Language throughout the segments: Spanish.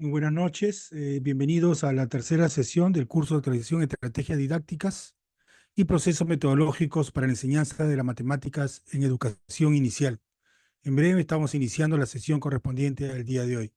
Muy buenas noches, bienvenidos a la tercera sesión del curso de actualización de estrategias didácticas y procesos metodológicos para la enseñanza de las matemáticas en educación inicial. En breve estamos iniciando la sesión correspondiente al día de hoy.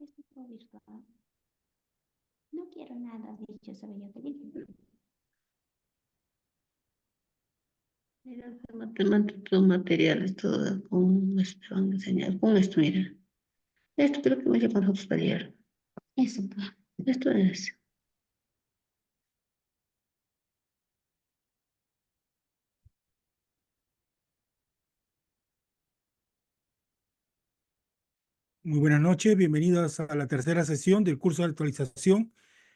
Esto fue virtual. No quiero nada, dichosa bella feliz. Mira, tus materiales, todo con esto van a enseñar, con esto, mira. Esto creo que voy a llevar nosotros para ayer. Eso, pues. Esto es. Muy buenas noches, bienvenidos a la tercera sesión del curso de actualización,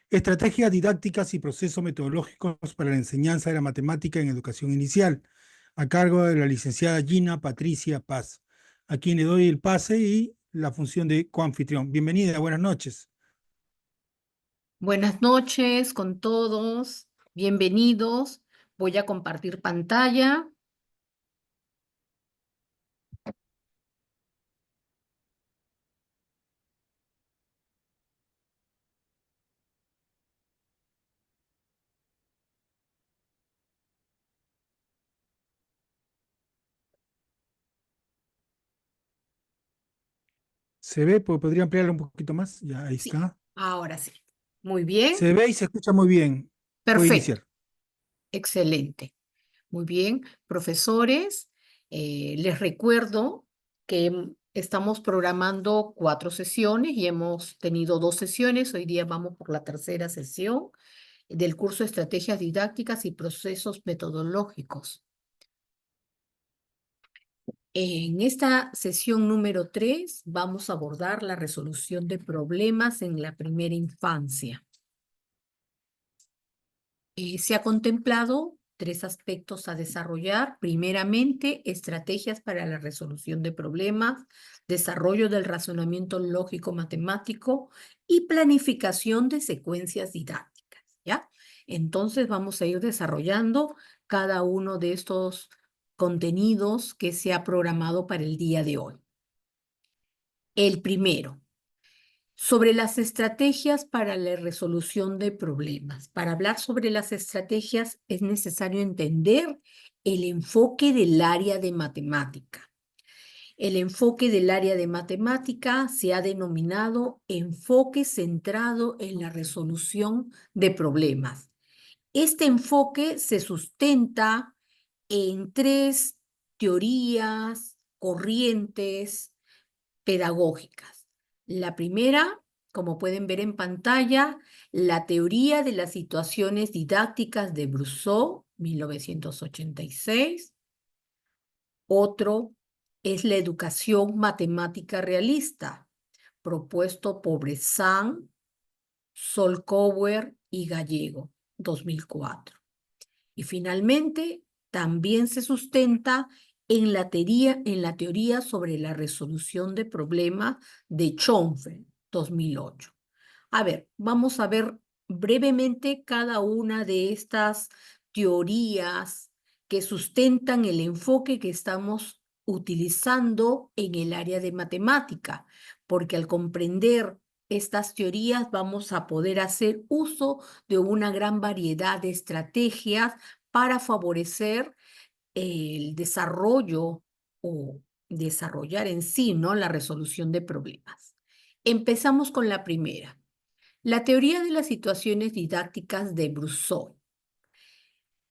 estrategias didácticas y procesos metodológicos para la enseñanza de la matemática en educación inicial, a cargo de la licenciada Gina Patricia Paz, a quien le doy el pase y la función de coanfitrión. Bienvenida, buenas noches. Buenas noches con todos, bienvenidos. Voy a compartir pantalla. ¿Se ve? ¿Podría ampliarlo un poquito más? Ya, ahí Sí, está. ahora sí. Muy bien, Se ve y se escucha muy bien. Puede perfecto, iniciar. excelente. Muy bien, profesores, les recuerdo que estamos programando 4 sesiones y hemos tenido 2 sesiones. Hoy día vamos por la tercera sesión del curso de Estrategias Didácticas y Procesos Metodológicos. En esta sesión número 3 vamos a abordar la resolución de problemas en la primera infancia. Se ha contemplado 3 aspectos a desarrollar. Primeramente, estrategias para la resolución de problemas, desarrollo del razonamiento lógico-matemático y planificación de secuencias didácticas, ¿ya? Entonces vamos a ir desarrollando cada uno de estos contenidos que se ha programado para el día de hoy. El primero, sobre las estrategias para la resolución de problemas. Para hablar sobre las estrategias es necesario entender el enfoque del área de matemática. El enfoque del área de matemática se ha denominado enfoque centrado en la resolución de problemas. Este enfoque se sustenta en 3 teorías, corrientes pedagógicas. La primera, como pueden ver en pantalla, la teoría de las situaciones didácticas de Brousseau, 1986. Otro es la educación matemática realista, propuesto por Bressan, Solkauer y Gallego, 2004. Y finalmente, también se sustenta en la teoría sobre la resolución de problemas de Schoenfeld, 2008. A ver, vamos a ver brevemente cada una de estas teorías que sustentan el enfoque que estamos utilizando en el área de matemática, porque al comprender estas teorías vamos a poder hacer uso de una gran variedad de estrategias para favorecer el desarrollo o desarrollar en sí, ¿no?, la resolución de problemas. Empezamos con la primera. La teoría de las situaciones didácticas de Brousseau.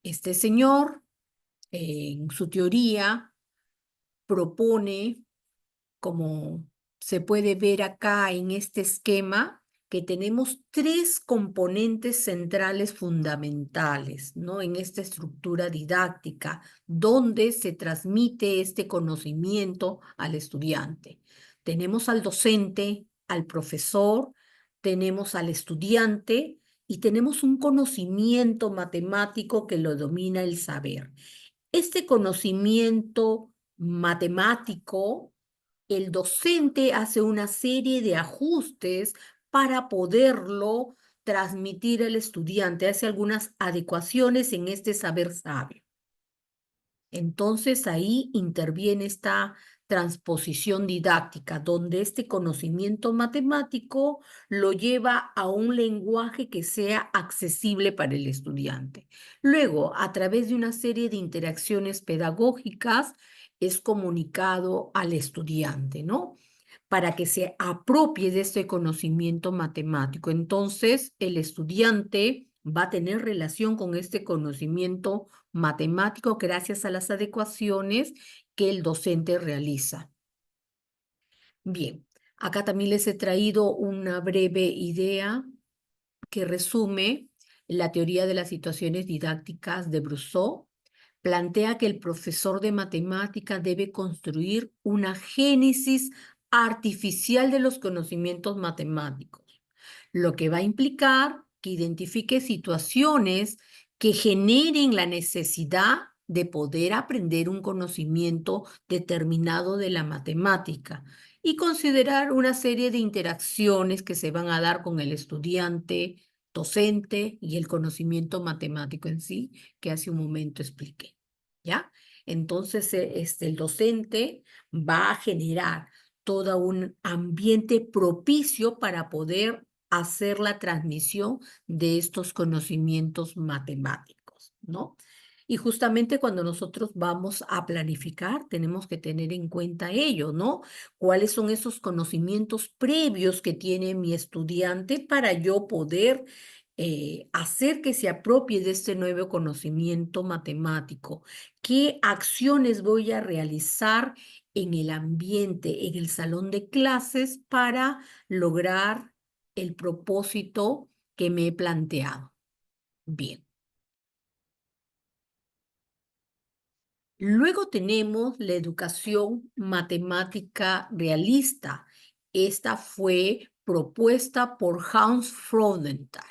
Este señor, en su teoría, propone, como se puede ver acá en este esquema, que tenemos 3 componentes centrales fundamentales, ¿no?, en esta estructura didáctica, donde se transmite este conocimiento al estudiante. Tenemos al docente, al profesor, tenemos al estudiante y tenemos un conocimiento matemático que lo domina el saber. Este conocimiento matemático, el docente hace una serie de ajustes para poderlo transmitir al estudiante, hace algunas adecuaciones en este saber sabio. Entonces ahí interviene esta transposición didáctica, donde este conocimiento matemático lo lleva a un lenguaje que sea accesible para el estudiante. Luego, a través de una serie de interacciones pedagógicas, es comunicado al estudiante, ¿no?, para que se apropie de este conocimiento matemático. Entonces, el estudiante va a tener relación con este conocimiento matemático gracias a las adecuaciones que el docente realiza. Bien, acá también les he traído una breve idea que resume la teoría de las situaciones didácticas de Brousseau. Plantea que el profesor de matemática debe construir una génesis artificial de los conocimientos matemáticos, lo que va a implicar que identifique situaciones que generen la necesidad de poder aprender un conocimiento determinado de la matemática y considerar una serie de interacciones que se van a dar con el estudiante docente y el conocimiento matemático en sí, que hace un momento expliqué, ¿ya? Entonces, el docente va a generar todo un ambiente propicio para poder hacer la transmisión de estos conocimientos matemáticos, ¿no? Y justamente cuando nosotros vamos a planificar, tenemos que tener en cuenta ello, ¿no? ¿Cuáles son esos conocimientos previos que tiene mi estudiante para yo poder hacer que se apropie de este nuevo conocimiento matemático? ¿Qué acciones voy a realizar en el ambiente, en el salón de clases para lograr el propósito que me he planteado? Bien. Luego tenemos la educación matemática realista. Esta fue propuesta por Hans Freudenthal,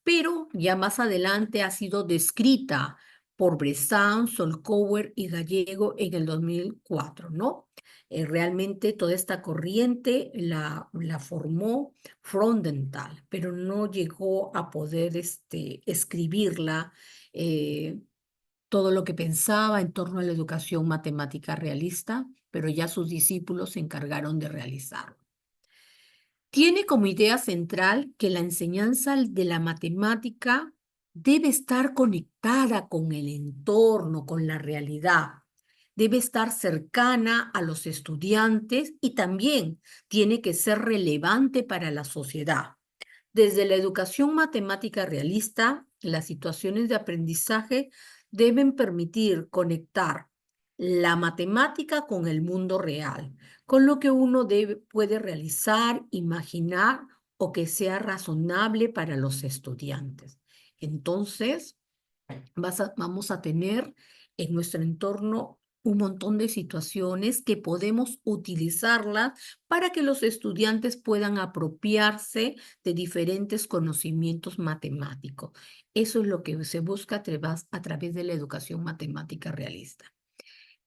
pero ya más adelante ha sido descrita por Bressan, Solkauer y Gallego en el 2004, ¿no? Realmente toda esta corriente la formó Freudenthal, pero no llegó a poder escribirla todo lo que pensaba en torno a la educación matemática realista, pero ya sus discípulos se encargaron de realizarlo. Tiene como idea central que la enseñanza de la matemática debe estar conectada con el entorno, con la realidad. Debe estar cercana a los estudiantes y también tiene que ser relevante para la sociedad. Desde la educación matemática realista, las situaciones de aprendizaje deben permitir conectar la matemática con el mundo real, con lo que uno puede realizar, imaginar o que sea razonable para los estudiantes. Entonces, vamos a tener en nuestro entorno un montón de situaciones que podemos utilizarlas para que los estudiantes puedan apropiarse de diferentes conocimientos matemáticos. Eso es lo que se busca a través de la educación matemática realista.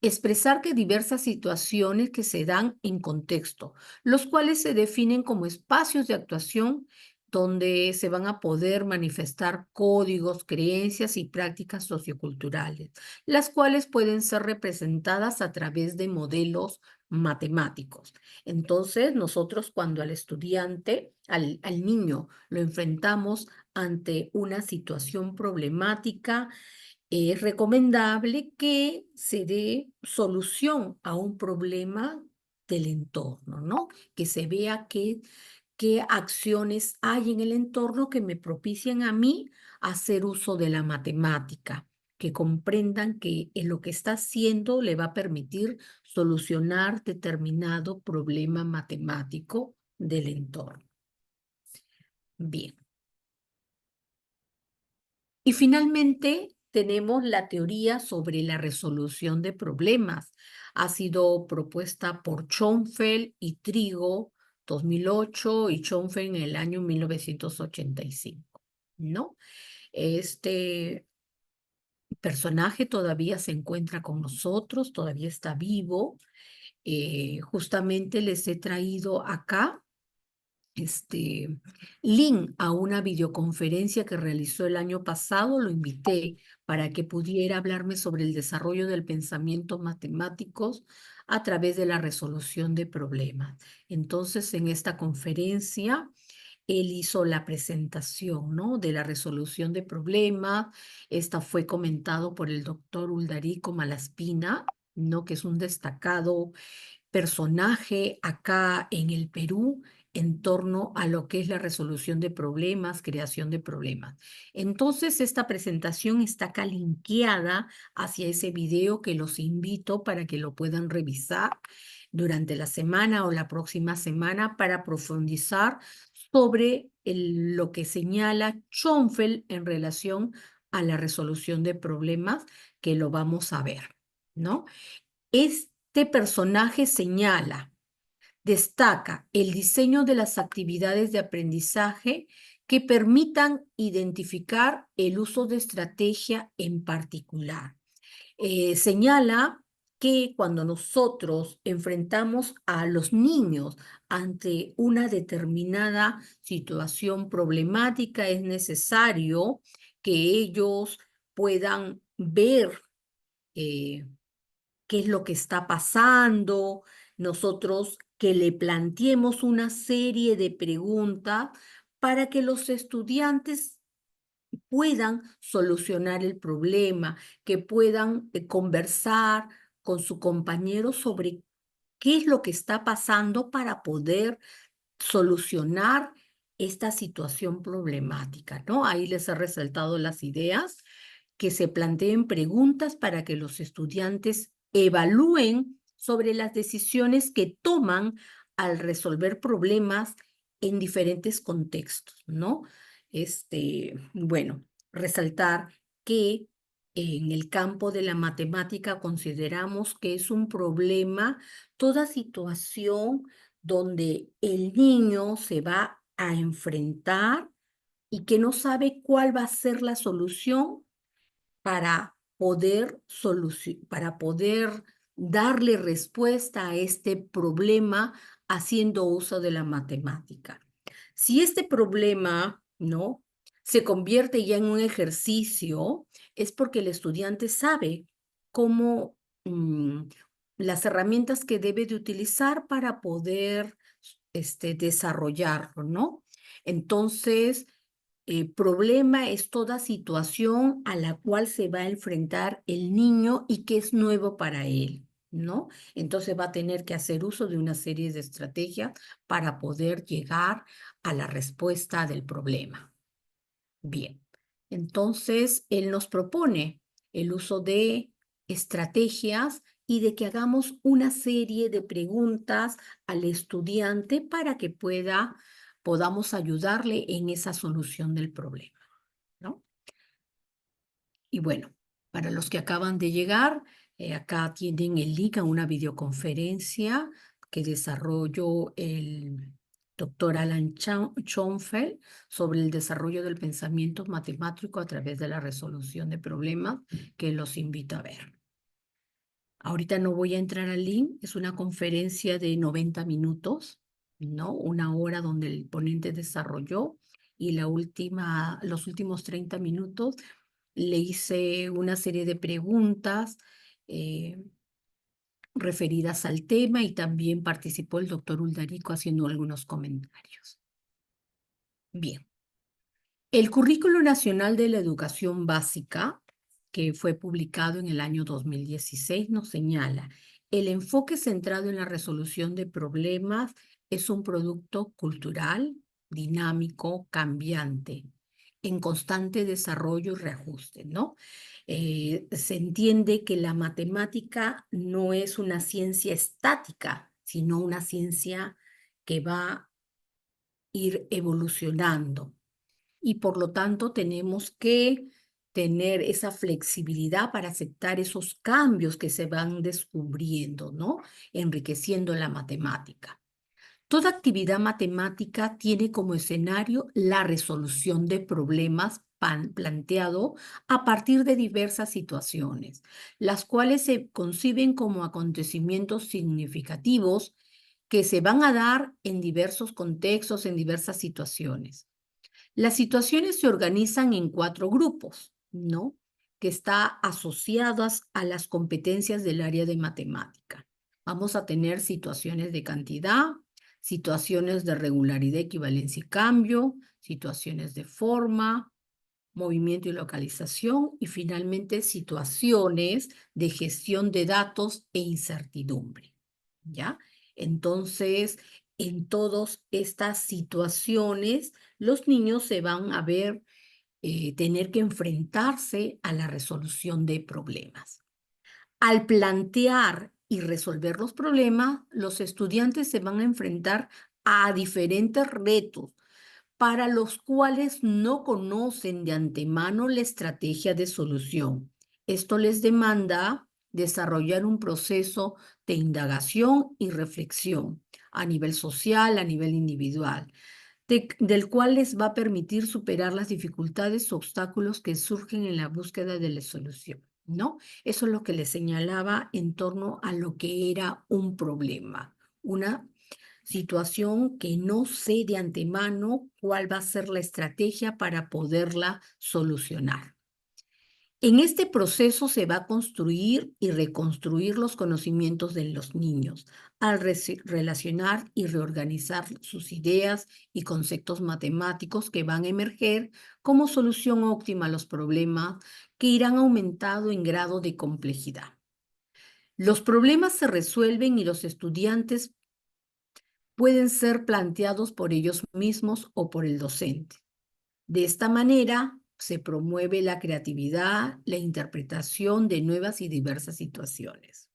Expresar que diversas situaciones que se dan en contexto, los cuales se definen como espacios de actuación donde se van a poder manifestar códigos, creencias y prácticas socioculturales, las cuales pueden ser representadas a través de modelos matemáticos. Entonces, nosotros cuando al estudiante, al niño, lo enfrentamos ante una situación problemática, es recomendable que se dé solución a un problema del entorno, ¿no? Que se vea qué acciones hay en el entorno que me propician a mí hacer uso de la matemática, que comprendan que en lo que está haciendo le va a permitir solucionar determinado problema matemático del entorno. Bien. Y finalmente tenemos la teoría sobre la resolución de problemas. Ha sido propuesta por Schoenfeld y Trigo, 2008, y Schoenfeld en el año 1985, ¿no? Este personaje todavía se encuentra con nosotros, todavía está vivo. Justamente les he traído acá link a una videoconferencia que realizó el año pasado. Lo invité para que pudiera hablarme sobre el desarrollo del pensamiento matemáticos a través de la resolución de problemas. Entonces, en esta conferencia, él hizo la presentación, ¿no?, de la resolución de problemas. Esta fue comentado por el doctor Uldarico Malaspina, ¿no?, que es un destacado personaje acá en el Perú en torno a lo que es la resolución de problemas, creación de problemas. Entonces, esta presentación está acá linkeada hacia ese video que los invito para que lo puedan revisar durante la semana o la próxima semana para profundizar sobre lo que señala Schoenfeld en relación a la resolución de problemas, que lo vamos a ver, ¿no? Este personaje señala, destaca el diseño de las actividades de aprendizaje que permitan identificar el uso de estrategia en particular. Señala que cuando nosotros enfrentamos a los niños ante una determinada situación problemática, es necesario que ellos puedan ver qué es lo que está pasando, nosotros que le planteemos una serie de preguntas para que los estudiantes puedan solucionar el problema, que puedan conversar con su compañero sobre qué es lo que está pasando para poder solucionar esta situación problemática, ¿no? Ahí les he resaltado las ideas, que se planteen preguntas para que los estudiantes evalúen sobre las decisiones que toman al resolver problemas en diferentes contextos, ¿no? Bueno, resaltar que en el campo de la matemática consideramos que es un problema toda situación donde el niño se va a enfrentar y que no sabe cuál va a ser la solución para poder darle respuesta a este problema haciendo uso de la matemática. Si este problema, ¿no?, se convierte ya en un ejercicio, es porque el estudiante sabe cómo las herramientas que debe de utilizar para poder desarrollarlo, ¿no? Entonces, problema es toda situación a la cual se va a enfrentar el niño y que es nuevo para él, ¿no? Entonces va a tener que hacer uso de una serie de estrategias para poder llegar a la respuesta del problema. Bien, entonces él nos propone el uso de estrategias y de que hagamos una serie de preguntas al estudiante para que podamos ayudarle en esa solución del problema, ¿no? Y bueno, para los que acaban de llegar, acá tienen el link a una videoconferencia que desarrolló el doctor Alan Schoenfeld sobre el desarrollo del pensamiento matemático a través de la resolución de problemas, que los invito a ver. Ahorita no voy a entrar al link, es una conferencia de 90 minutos, ¿no? Una hora donde el ponente desarrolló y los últimos 30 minutos le hice una serie de preguntas referidas al tema y también participó el doctor Uldarico haciendo algunos comentarios. Bien. El Currículo Nacional de la Educación Básica, que fue publicado en el año 2016, nos señala: el enfoque centrado en la resolución de problemas es un producto cultural, dinámico, cambiante, en constante desarrollo y reajuste, ¿no? Se entiende que la matemática no es una ciencia estática, sino una ciencia que va a ir evolucionando. Y por lo tanto tenemos que tener esa flexibilidad para aceptar esos cambios que se van descubriendo, ¿no? Enriqueciendo la matemática. Toda actividad matemática tiene como escenario la resolución de problemas planteado a partir de diversas situaciones, las cuales se conciben como acontecimientos significativos que se van a dar en diversos contextos, en diversas situaciones. Las situaciones se organizan en 4 grupos, ¿no?, que están asociadas a las competencias del área de matemática. Vamos a tener situaciones de cantidad, situaciones de regularidad, equivalencia y cambio, situaciones de forma, movimiento y localización, y finalmente situaciones de gestión de datos e incertidumbre, ¿ya? Entonces, en todas estas situaciones, los niños se van a ver tener que enfrentarse a la resolución de problemas. Al plantear y resolver los problemas, los estudiantes se van a enfrentar a diferentes retos para los cuales no conocen de antemano la estrategia de solución. Esto les demanda desarrollar un proceso de indagación y reflexión a nivel social, a nivel individual, del cual les va a permitir superar las dificultades o obstáculos que surgen en la búsqueda de la solución. ¿no? Eso es lo que le señalaba en torno a lo que era un problema, una situación que no sé de antemano cuál va a ser la estrategia para poderla solucionar. En este proceso se va a construir y reconstruir los conocimientos de los niños al relacionar y reorganizar sus ideas y conceptos matemáticos que van a emerger como solución óptima a los problemas que irán aumentando en grado de complejidad. Los problemas se resuelven y los estudiantes pueden ser planteados por ellos mismos o por el docente. De esta manera, se promueve la creatividad, la interpretación de nuevas y diversas situaciones.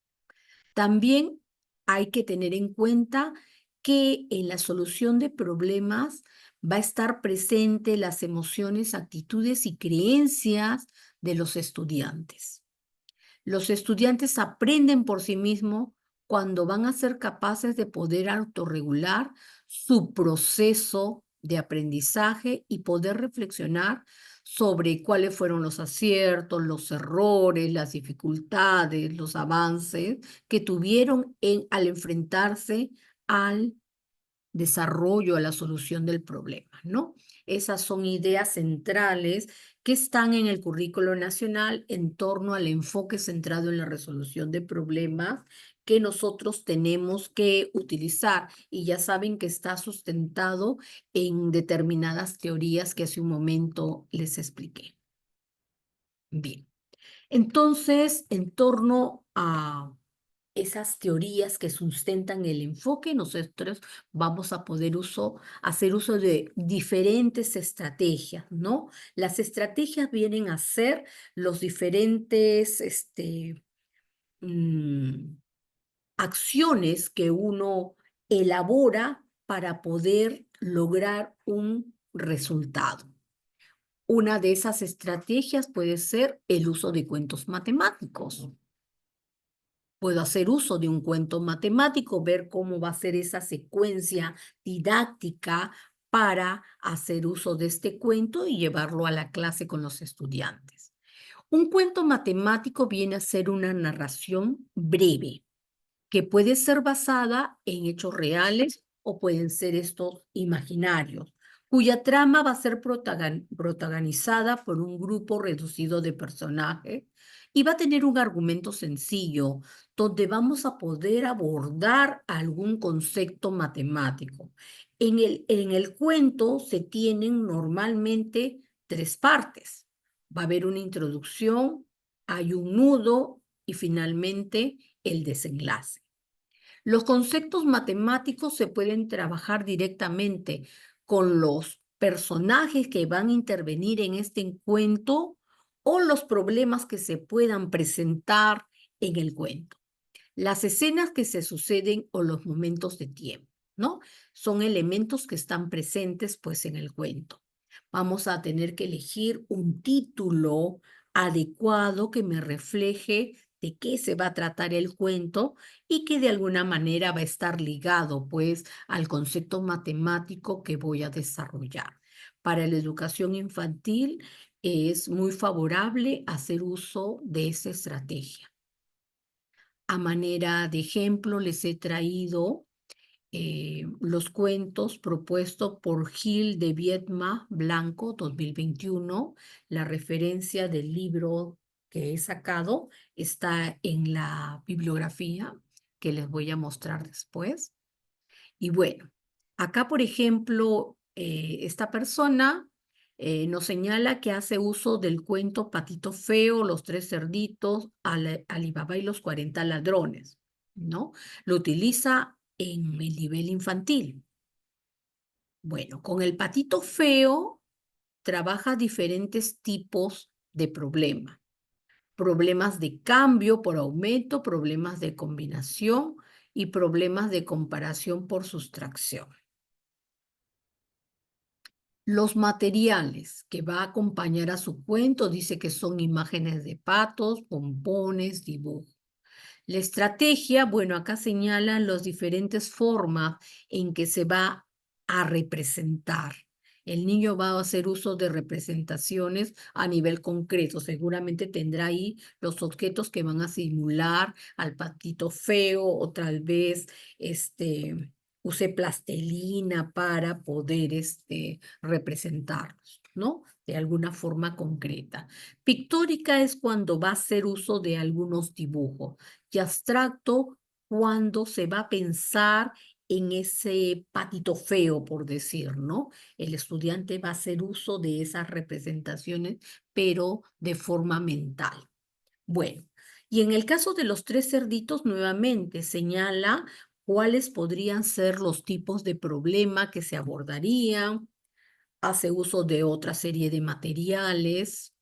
También hay que tener en cuenta que en la solución de problemas va a estar presente las emociones, actitudes y creencias de los estudiantes. Los estudiantes aprenden por sí mismos cuando van a ser capaces de poder autorregular su proceso de aprendizaje y poder reflexionar sobre cuáles fueron los aciertos, los errores, las dificultades, los avances que tuvieron al enfrentarse al desarrollo, a la solución del problema, ¿no? Esas son ideas centrales que están en el currículo nacional en torno al enfoque centrado en la resolución de problemas que nosotros tenemos que utilizar. Y ya saben que está sustentado en determinadas teorías que hace un momento les expliqué. Bien, entonces, en torno a esas teorías que sustentan el enfoque, nosotros vamos a poder hacer uso de diferentes estrategias, ¿no? Las estrategias vienen a ser los diferentes acciones que uno elabora para poder lograr un resultado. Una de esas estrategias puede ser el uso de cuentos matemáticos. Puedo hacer uso de un cuento matemático, ver cómo va a ser esa secuencia didáctica para hacer uso de este cuento y llevarlo a la clase con los estudiantes. Un cuento matemático viene a ser una narración breve, que puede ser basada en hechos reales o pueden ser estos imaginarios, cuya trama va a ser protagonizada por un grupo reducido de personajes y va a tener un argumento sencillo, donde vamos a poder abordar algún concepto matemático. En el cuento se tienen normalmente 3 partes. Va a haber una introducción, hay un nudo y finalmente el desenlace. Los conceptos matemáticos se pueden trabajar directamente con los personajes que van a intervenir en este cuento o los problemas que se puedan presentar en el cuento. Las escenas que se suceden o los momentos de tiempo, ¿no? Son elementos que están presentes pues en el cuento. Vamos a tener que elegir un título adecuado que me refleje de qué se va a tratar el cuento y que de alguna manera va a estar ligado pues al concepto matemático que voy a desarrollar. Para la educación infantil es muy favorable hacer uso de esa estrategia. A manera de ejemplo les he traído los cuentos propuestos por Gil de Viedma Blanco 2021. La referencia del libro que he sacado está en la bibliografía que les voy a mostrar después. Y bueno, acá por ejemplo, esta persona nos señala que hace uso del cuento Patito Feo, Los 3 cerditos, Alibaba y los 40 ladrones, ¿no? Lo utiliza en el nivel infantil. Bueno, con el Patito Feo trabaja diferentes tipos de problemas. Problemas de cambio por aumento, problemas de combinación y problemas de comparación por sustracción. Los materiales que va a acompañar a su cuento dice que son imágenes de patos, pompones, dibujos. La estrategia, bueno, acá señalan las diferentes formas en que se va a representar El niño va a hacer uso de representaciones a nivel concreto. Seguramente tendrá ahí los objetos que van a simular al patito feo o tal vez use plastilina para poder representarlos, ¿no? De alguna forma concreta. Pictórica es cuando va a hacer uso de algunos dibujos y abstracto cuando se va a pensar en ese patito feo, por decir, ¿no? El estudiante va a hacer uso de esas representaciones, pero de forma mental. Bueno, y en el caso de los 3 cerditos, nuevamente señala cuáles podrían ser los tipos de problema que se abordarían, hace uso de otra serie de materiales,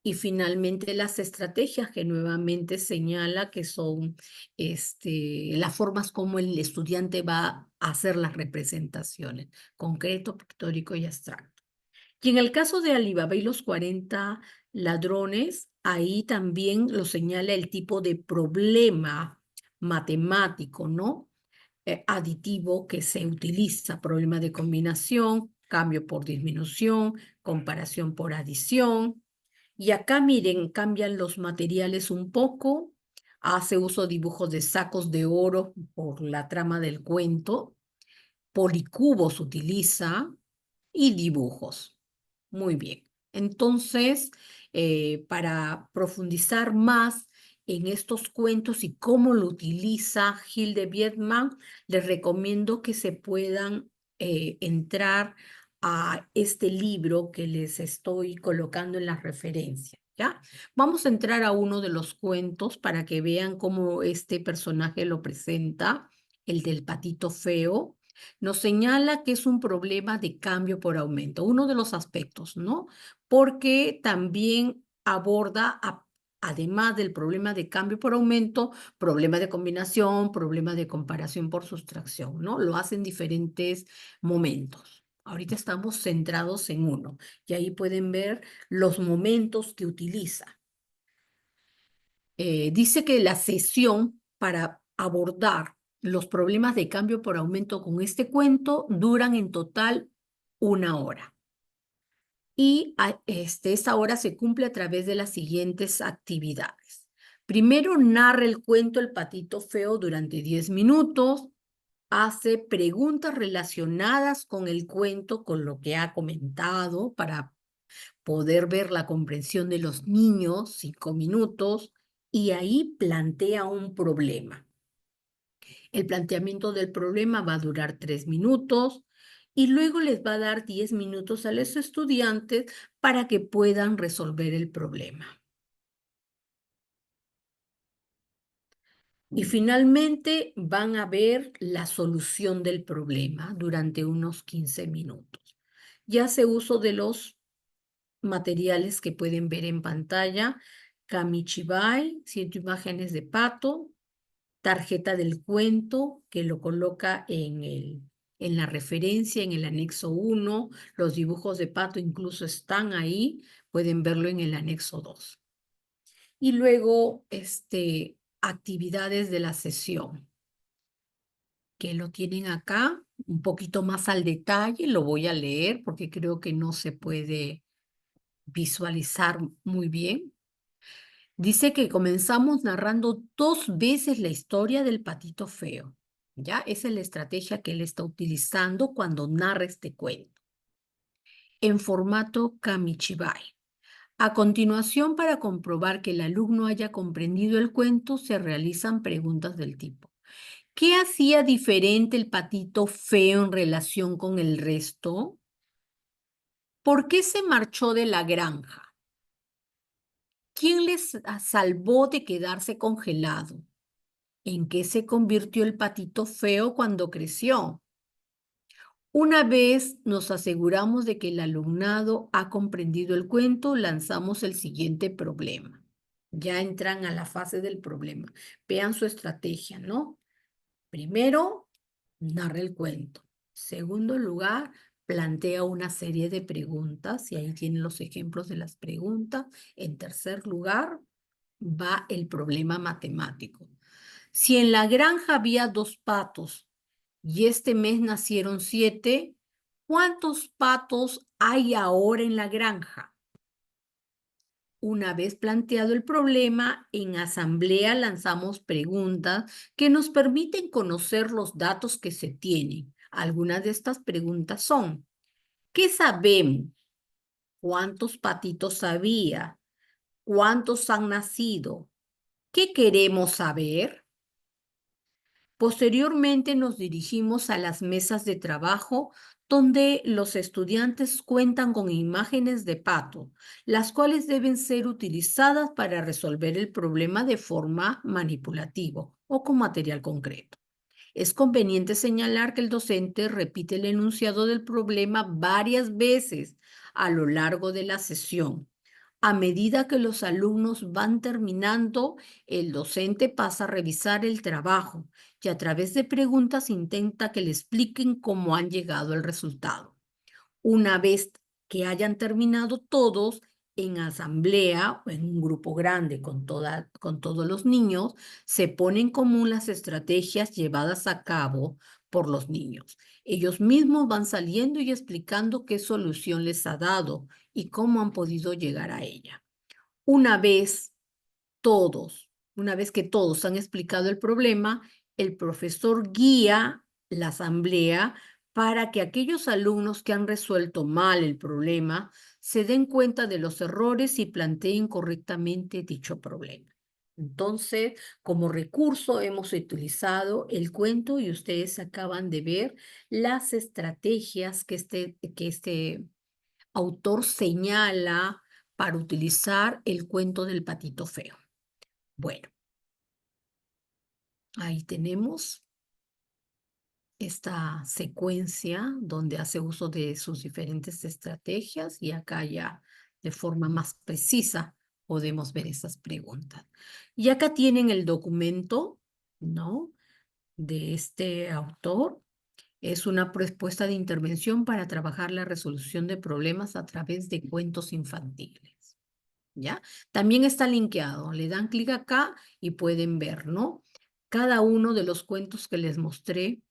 y finalmente las estrategias que nuevamente señala que son las formas como el estudiante va a hacer las representaciones, concreto, pictórico y abstracto. Y en el caso de Alibaba y los 40 ladrones, ahí también lo señala el tipo de problema matemático, ¿no? Aditivo que se utiliza, problema de combinación, cambio por disminución, comparación por adición. Y acá, miren, cambian los materiales un poco, hace uso de dibujos de sacos de oro por la trama del cuento, policubos utiliza y dibujos. Muy bien. Entonces, para profundizar más en estos cuentos y cómo lo utiliza Hilde Wiedmann, les recomiendo que se puedan entrar a este libro que les estoy colocando en las referencias, ¿ya? Vamos a entrar a uno de los cuentos para que vean cómo este personaje lo presenta, el del patito feo. Nos señala que es un problema de cambio por aumento, uno de los aspectos, ¿no? Porque también aborda, además del problema de cambio por aumento, problema de combinación, problema de comparación por sustracción, ¿no? Lo hace en diferentes momentos. Ahorita estamos centrados en uno y ahí pueden ver los momentos que utiliza. Dice que la sesión para abordar los problemas de cambio por aumento con este cuento duran en total 1 hora. Y esta hora se cumple a través de las siguientes actividades. Primero, narra el cuento El patito feo durante 10 minutos. Hace preguntas relacionadas con el cuento, con lo que ha comentado, para poder ver la comprensión de los niños, 5 minutos, y ahí plantea un problema. El planteamiento del problema va a durar 3 minutos y luego les va a dar 10 minutos a los estudiantes para que puedan resolver el problema. Y finalmente van a ver la solución del problema durante unos 15 minutos. Ya hace uso de los materiales que pueden ver en pantalla: Kamichibai, 100 imágenes de pato, tarjeta del cuento, que lo coloca en la referencia, en el anexo 1, los dibujos de pato incluso están ahí, pueden verlo en el anexo 2. Y luego, actividades de la sesión, que lo tienen acá, un poquito más al detalle, lo voy a leer porque creo que no se puede visualizar muy bien. Dice que comenzamos narrando 2 veces la historia del patito feo. ¿Ya? Esa es la estrategia que él está utilizando cuando narra este cuento, en formato Kamichibai. A continuación, para comprobar que el alumno haya comprendido el cuento, se realizan preguntas del tipo: ¿qué hacía diferente el patito feo en relación con el resto? ¿Por qué se marchó de la granja? ¿Quién les salvó de quedarse congelado? ¿En qué se convirtió el patito feo cuando creció? Una vez nos aseguramos de que el alumnado ha comprendido el cuento, lanzamos el siguiente problema. Ya entran a la fase del problema. Vean su estrategia, ¿no? Primero, narra el cuento. Segundo lugar, plantea una serie de preguntas y ahí tienen los ejemplos de las preguntas. En tercer lugar, va el problema matemático. Si en la granja había 2 patos y este mes nacieron 7, ¿cuántos patos hay ahora en la granja? Una vez planteado el problema, en asamblea lanzamos preguntas que nos permiten conocer los datos que se tienen. Algunas de estas preguntas son: ¿qué sabemos? ¿Cuántos patitos había? ¿Cuántos han nacido? ¿Qué queremos saber? Posteriormente nos dirigimos a las mesas de trabajo donde los estudiantes cuentan con imágenes de pato, las cuales deben ser utilizadas para resolver el problema de forma manipulativa o con material concreto. Es conveniente señalar que el docente repite el enunciado del problema varias veces a lo largo de la sesión. A medida que los alumnos van terminando, el docente pasa a revisar el trabajo y a través de preguntas intenta que le expliquen cómo han llegado al resultado. Una vez que hayan terminado todos, en asamblea o en un grupo grande con todos los niños, se ponen en común las estrategias llevadas a cabo por los niños. Ellos mismos van saliendo y explicando qué solución les ha dado y cómo han podido llegar a ella. Una vez que todos han explicado el problema, el profesor guía la asamblea para que aquellos alumnos que han resuelto mal el problema se den cuenta de los errores y planteen correctamente dicho problema. Entonces, como recurso hemos utilizado el cuento y ustedes acaban de ver las estrategias que este autor señala para utilizar el cuento del patito feo. Bueno, ahí tenemos esta secuencia donde hace uso de sus diferentes estrategias y acá ya de forma más precisa podemos ver esas preguntas. Y acá tienen el documento, ¿no?, de este autor. Es una propuesta de intervención para trabajar la resolución de problemas a través de cuentos infantiles, ¿ya? También está linkeado. Le dan clic acá y pueden ver, ¿no?, cada uno de los cuentos que les mostré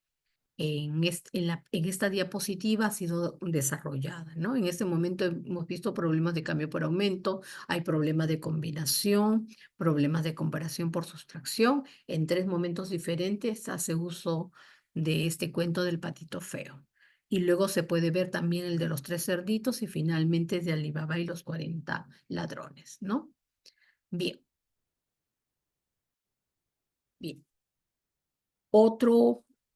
en esta diapositiva ha sido desarrollada, ¿no? En este momento hemos visto problemas de cambio por aumento, hay problemas de combinación, problemas de comparación por sustracción. En 3 momentos diferentes hace uso de este cuento del patito feo. Y luego se puede ver también el de los 3 cerditos y finalmente de Alibaba y los 40 ladrones, ¿no? Bien. Bien.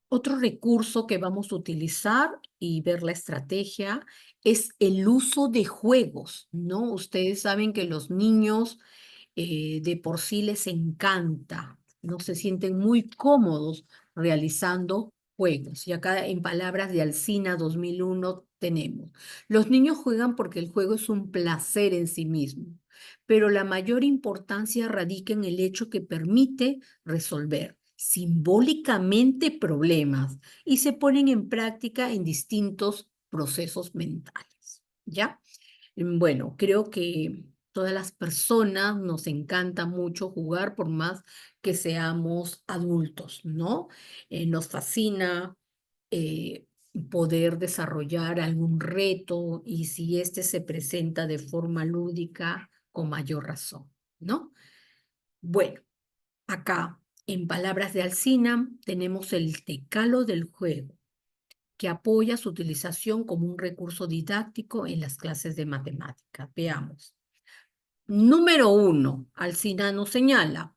Otro recurso que vamos a utilizar y ver la estrategia es el uso de juegos, ¿no? Ustedes saben que los niños de por sí les encanta, no se sienten muy cómodos realizando juegos. Y acá en palabras de Alsina 2001 tenemos: los niños juegan porque el juego es un placer en sí mismo, pero la mayor importancia radica en el hecho que permite resolver simbólicamente problemas y se ponen en práctica en distintos procesos mentales, ¿ya? Bueno, creo que todas las personas nos encanta mucho jugar por más que seamos adultos, ¿no? Nos fascina poder desarrollar algún reto y si este se presenta de forma lúdica, con mayor razón, ¿no? Bueno, acá, en palabras de Alsina, tenemos el decálogo del juego, que apoya su utilización como un recurso didáctico en las clases de matemáticas. Veamos. Número 1, Alsina nos señala: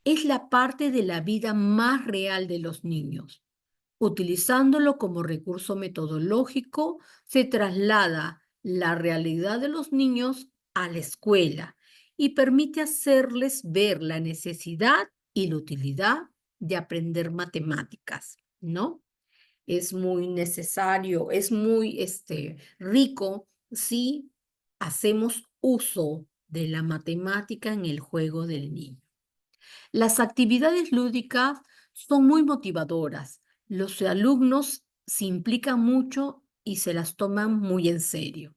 es la parte de la vida más real de los niños. Utilizándolo como recurso metodológico, se traslada la realidad de los niños a la escuela y permite hacerles ver la necesidad y la utilidad de aprender matemáticas, ¿no? Es muy necesario, es muy rico si hacemos uso de la matemática en el juego del niño. Las actividades lúdicas son muy motivadoras. Los alumnos se implican mucho y se las toman muy en serio.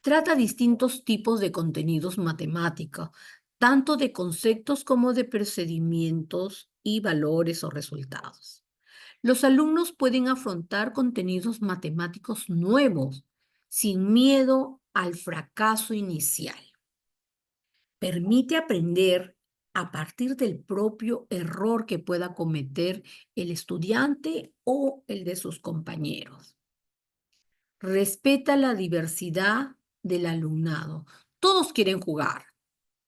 Trata distintos tipos de contenidos matemáticos, tanto de conceptos como de procedimientos y valores o resultados. Los alumnos pueden afrontar contenidos matemáticos nuevos sin miedo al fracaso inicial. Permite aprender a partir del propio error que pueda cometer el estudiante o el de sus compañeros. Respeta la diversidad del alumnado. Todos quieren jugar,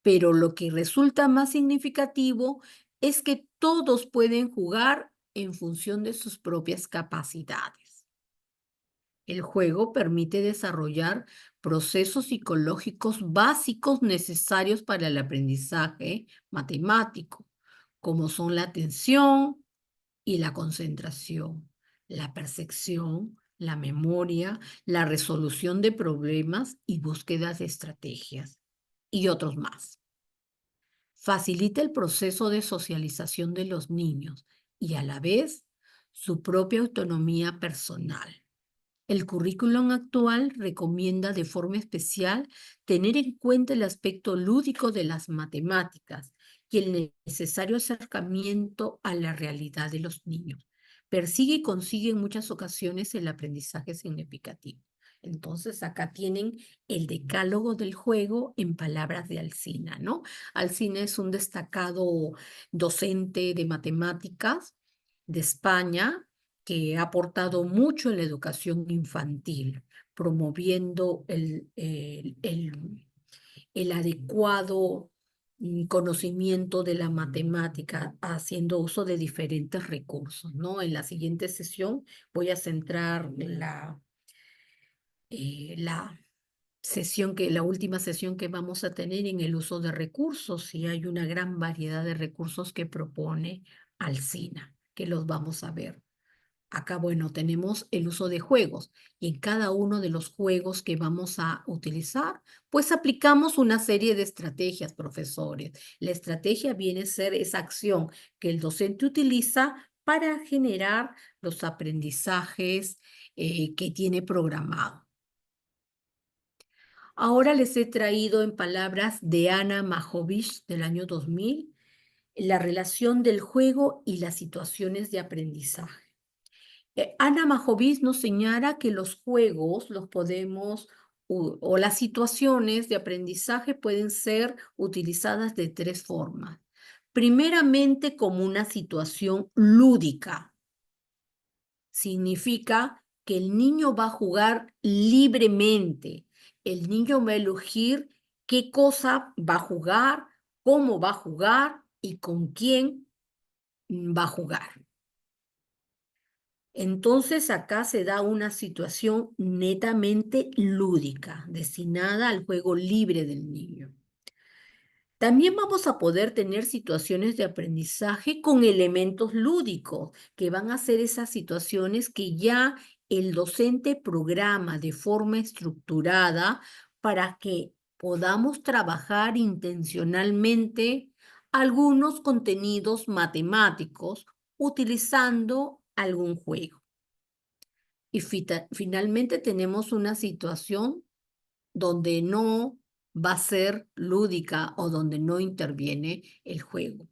pero lo que resulta más significativo es que todos pueden jugar en función de sus propias capacidades. El juego permite desarrollar procesos psicológicos básicos necesarios para el aprendizaje matemático, como son la atención y la concentración, la percepción, la memoria, la resolución de problemas y búsquedas de estrategias, y otros más. Facilita el proceso de socialización de los niños y a la vez su propia autonomía personal. El currículum actual recomienda de forma especial tener en cuenta el aspecto lúdico de las matemáticas y el necesario acercamiento a la realidad de los niños. Persigue y consigue en muchas ocasiones el aprendizaje significativo. Entonces, acá tienen el decálogo del juego en palabras de Alsina, ¿no? Alsina es un destacado docente de matemáticas de España que ha aportado mucho en la educación infantil, promoviendo el adecuado conocimiento de la matemática, haciendo uso de diferentes recursos, ¿no? En la siguiente sesión voy a centrar la última sesión que vamos a tener en el uso de recursos, y hay una gran variedad de recursos que propone Alsina, que los vamos a ver. Acá, bueno, tenemos el uso de juegos, y en cada uno de los juegos que vamos a utilizar, pues aplicamos una serie de estrategias, profesores. La estrategia viene a ser esa acción que el docente utiliza para generar los aprendizajes que tiene programado. Ahora les he traído en palabras de Anna Majovich del año 2000, la relación del juego y las situaciones de aprendizaje. Anna Majovich nos señala que los juegos los podemos, o las situaciones de aprendizaje pueden ser utilizadas de tres formas. Primeramente, como una situación lúdica. Significa que el niño va a jugar libremente. El niño va a elegir qué cosa va a jugar, cómo va a jugar y con quién va a jugar. Entonces acá se da una situación netamente lúdica, destinada al juego libre del niño. También vamos a poder tener situaciones de aprendizaje con elementos lúdicos, que van a ser esas situaciones que ya el docente programa de forma estructurada para que podamos trabajar intencionalmente algunos contenidos matemáticos utilizando algún juego. Y finalmente tenemos una situación donde no va a ser lúdica o donde no interviene el juego,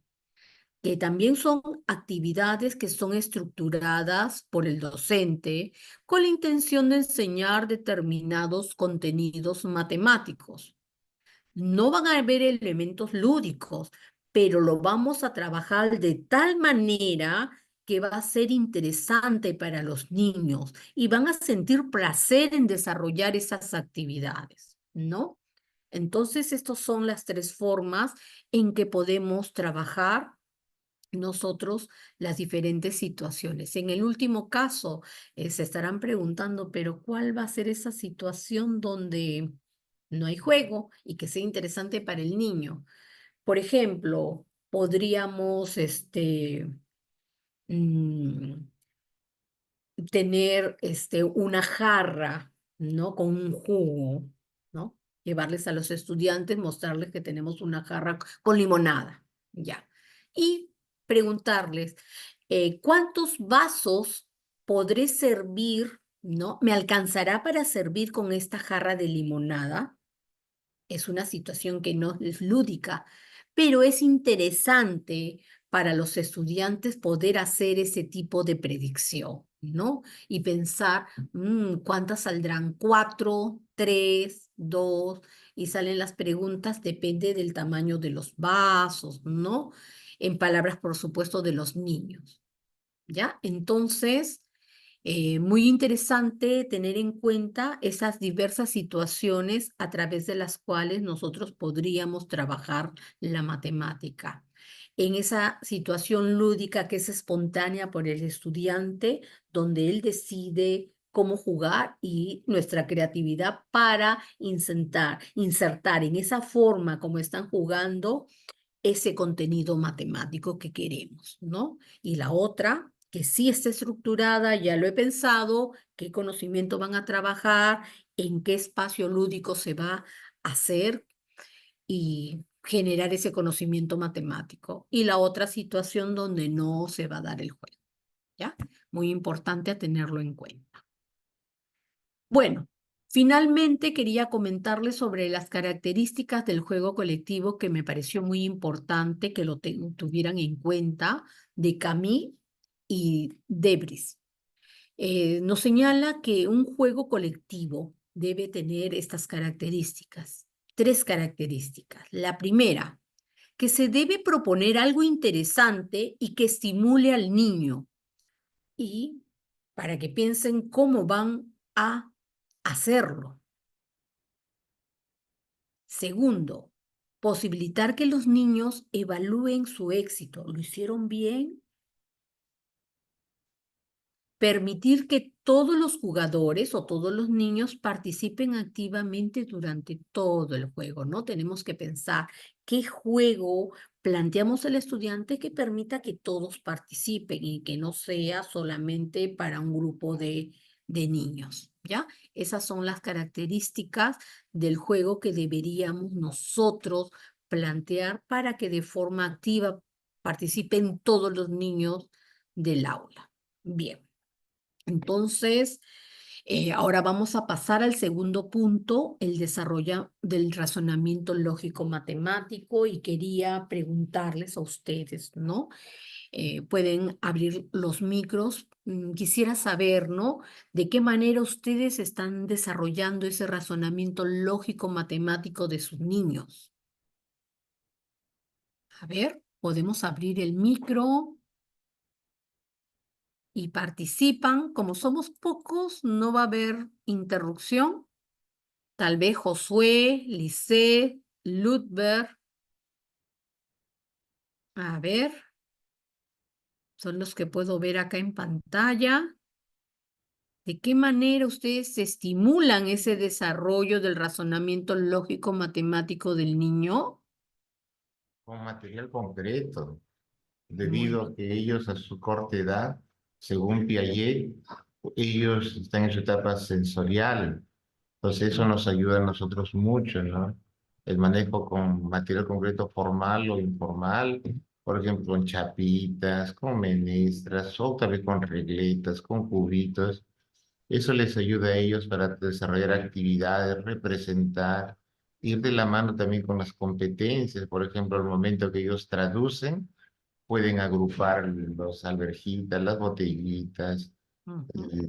que también son actividades que son estructuradas por el docente con la intención de enseñar determinados contenidos matemáticos. No van a haber elementos lúdicos, pero lo vamos a trabajar de tal manera que va a ser interesante para los niños y van a sentir placer en desarrollar esas actividades, ¿no? Entonces, estas son las tres formas en que podemos trabajar nosotros las diferentes situaciones. En el último caso, se estarán preguntando, pero ¿cuál va a ser esa situación donde no hay juego y que sea interesante para el niño? Por ejemplo, podríamos tener una jarra, ¿no? Con un jugo, ¿no? Llevarles a los estudiantes, mostrarles que tenemos una jarra con limonada, ya. Y preguntarles, ¿cuántos vasos podré servir, ¿no? ¿Me alcanzará para servir con esta jarra de limonada? Es una situación que no es lúdica, pero es interesante para los estudiantes poder hacer ese tipo de predicción, ¿no? Y pensar, ¿cuántas saldrán? 4, 3, 2, y salen las preguntas, depende del tamaño de los vasos, ¿no? En palabras, por supuesto, de los niños, ¿ya? Entonces, muy interesante tener en cuenta esas diversas situaciones a través de las cuales nosotros podríamos trabajar la matemática. En esa situación lúdica que es espontánea por el estudiante, donde él decide cómo jugar y nuestra creatividad para insertar en esa forma como están jugando ese contenido matemático que queremos, ¿no? Y la otra, que sí está estructurada, ya lo he pensado, qué conocimiento van a trabajar, en qué espacio lúdico se va a hacer y generar ese conocimiento matemático. Y la otra situación donde no se va a dar el juego, ¿ya? Muy importante a tenerlo en cuenta. Bueno, finalmente quería comentarles sobre las características del juego colectivo que me pareció muy importante que lo tuvieran en cuenta de Camus y Debris. Nos señala que un juego colectivo debe tener estas características, 3 características. La primera, que se debe proponer algo interesante y que estimule al niño y para que piensen cómo van a hacerlo. Segundo, posibilitar que los niños evalúen su éxito. ¿Lo hicieron bien? Permitir que todos los jugadores o todos los niños participen activamente durante todo el juego, ¿no? Tenemos que pensar qué juego planteamos al estudiante que permita que todos participen y que no sea solamente para un grupo de niños, ¿ya? Esas son las características del juego que deberíamos nosotros plantear para que de forma activa participen todos los niños del aula. Bien. Entonces, ahora vamos a pasar al segundo punto, el desarrollo del razonamiento lógico matemático, y quería preguntarles a ustedes, ¿no? Pueden abrir los micros. Quisiera saber, ¿no? De qué manera ustedes están desarrollando ese razonamiento lógico matemático de sus niños. A ver, podemos abrir el micro. Y participan. Como somos pocos, no va a haber interrupción. Tal vez Josué, Lisset, Ludber. A ver, son los que puedo ver acá en pantalla. ¿De qué manera ustedes estimulan ese desarrollo del razonamiento lógico matemático del niño? Con material concreto, Muy debido a que ellos a su corta edad, según Piaget, ellos están en su etapa sensorial. Entonces eso nos ayuda a nosotros mucho, ¿no? El manejo con material concreto formal o informal, por ejemplo, con chapitas, con menestras, o tal vez con regletas, con cubitos. Eso les ayuda a ellos para desarrollar actividades, representar, ir de la mano también con las competencias. Por ejemplo, al momento que ellos traducen, pueden agrupar los alverjitas, las botellitas,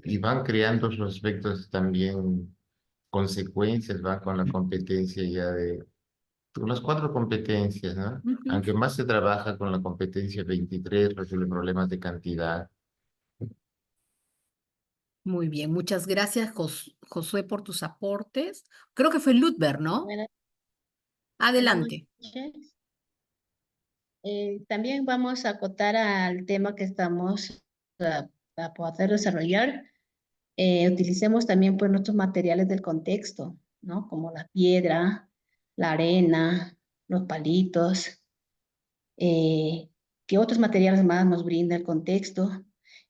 y van creando sus aspectos también, consecuencias, van con la competencia ya de con las 4 competencias, ¿no? Ujú. Aunque más se trabaja con la competencia 23, resuelve problemas de cantidad. Muy bien, muchas gracias, Josué, por tus aportes. Creo que fue Ludber, ¿no? Buenas Adelante. noches. También vamos a acotar al tema que estamos a poder desarrollar. Utilicemos también pues nuestros materiales del contexto, ¿no? Como la piedra, la arena, los palitos, que otros materiales más nos brinda el contexto.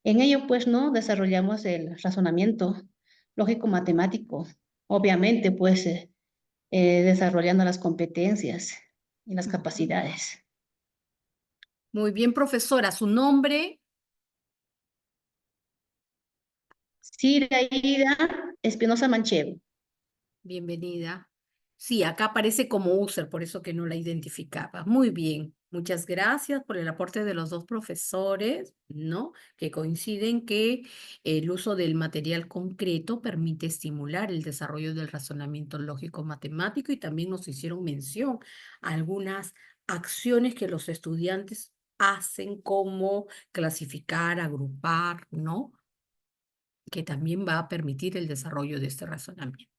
En ello pues, ¿no? Desarrollamos el razonamiento lógico-matemático, obviamente pues desarrollando las competencias y las capacidades. Muy bien, profesora, ¿su nombre? Ciraída Espinosa Manchego. Bienvenida. Sí, acá aparece como user, por eso que no la identificaba. Muy bien, muchas gracias por el aporte de los dos profesores, ¿no? Que coinciden que el uso del material concreto permite estimular el desarrollo del razonamiento lógico-matemático y también nos hicieron mención a algunas acciones que los estudiantes hacen como clasificar, agrupar, ¿no? Que también va a permitir el desarrollo de este razonamiento.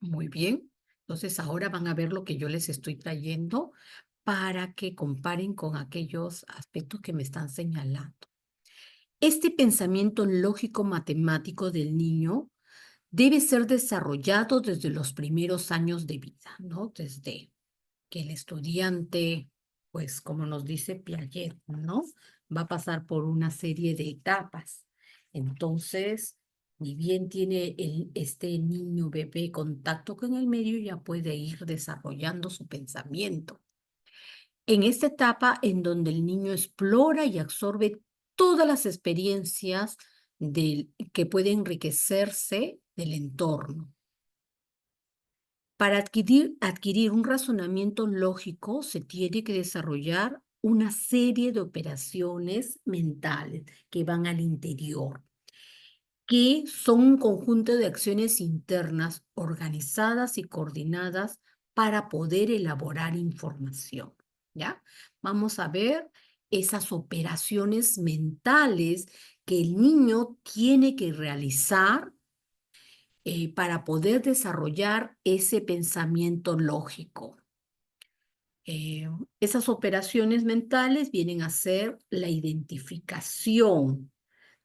Muy bien, entonces ahora van a ver lo que yo les estoy trayendo para que comparen con aquellos aspectos que me están señalando. Este pensamiento lógico-matemático del niño debe ser desarrollado desde los primeros años de vida, ¿no? Desde que el estudiante, pues como nos dice Piaget, ¿no? Va a pasar por una serie de etapas. Entonces, ni bien tiene este niño bebé contacto con el medio, ya puede ir desarrollando su pensamiento. En esta etapa en donde el niño explora y absorbe todas las experiencias que puede enriquecerse del entorno. Para adquirir un razonamiento lógico se tiene que desarrollar una serie de operaciones mentales que van al interior, que son un conjunto de acciones internas organizadas y coordinadas para poder elaborar información, ¿ya? Vamos a ver esas operaciones mentales que el niño tiene que realizar para poder desarrollar ese pensamiento lógico. Esas operaciones mentales vienen a ser la identificación,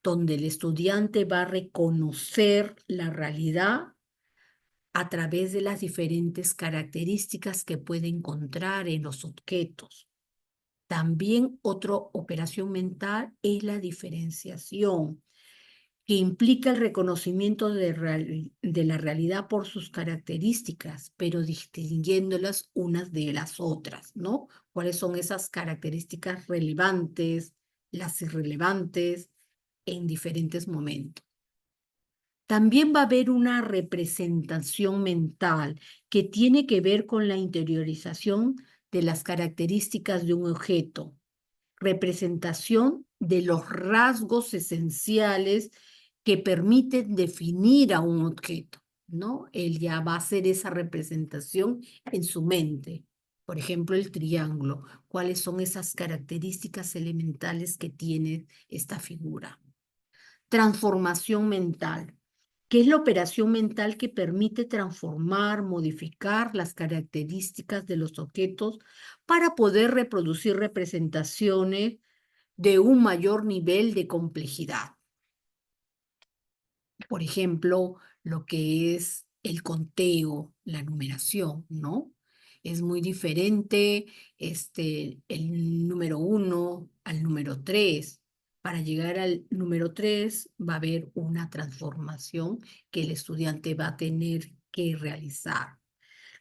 donde el estudiante va a reconocer la realidad a través de las diferentes características que puede encontrar en los objetos. También otra operación mental es la diferenciación, que implica el reconocimiento de la realidad por sus características, pero distinguiéndolas unas de las otras, ¿no? ¿Cuáles son esas características relevantes, las irrelevantes en diferentes momentos? También va a haber una representación mental que tiene que ver con la interiorización de las características de un objeto, representación de los rasgos esenciales que permiten definir a un objeto, ¿no? Él ya va a hacer esa representación en su mente. Por ejemplo, el triángulo. ¿Cuáles son esas características elementales que tiene esta figura? Transformación mental, que es la operación mental que permite transformar, modificar las características de los objetos para poder reproducir representaciones de un mayor nivel de complejidad. Por ejemplo, lo que es el conteo, la numeración, ¿no? Es muy diferente el número 1 al número 3. Para llegar al número 3 va a haber una transformación que el estudiante va a tener que realizar.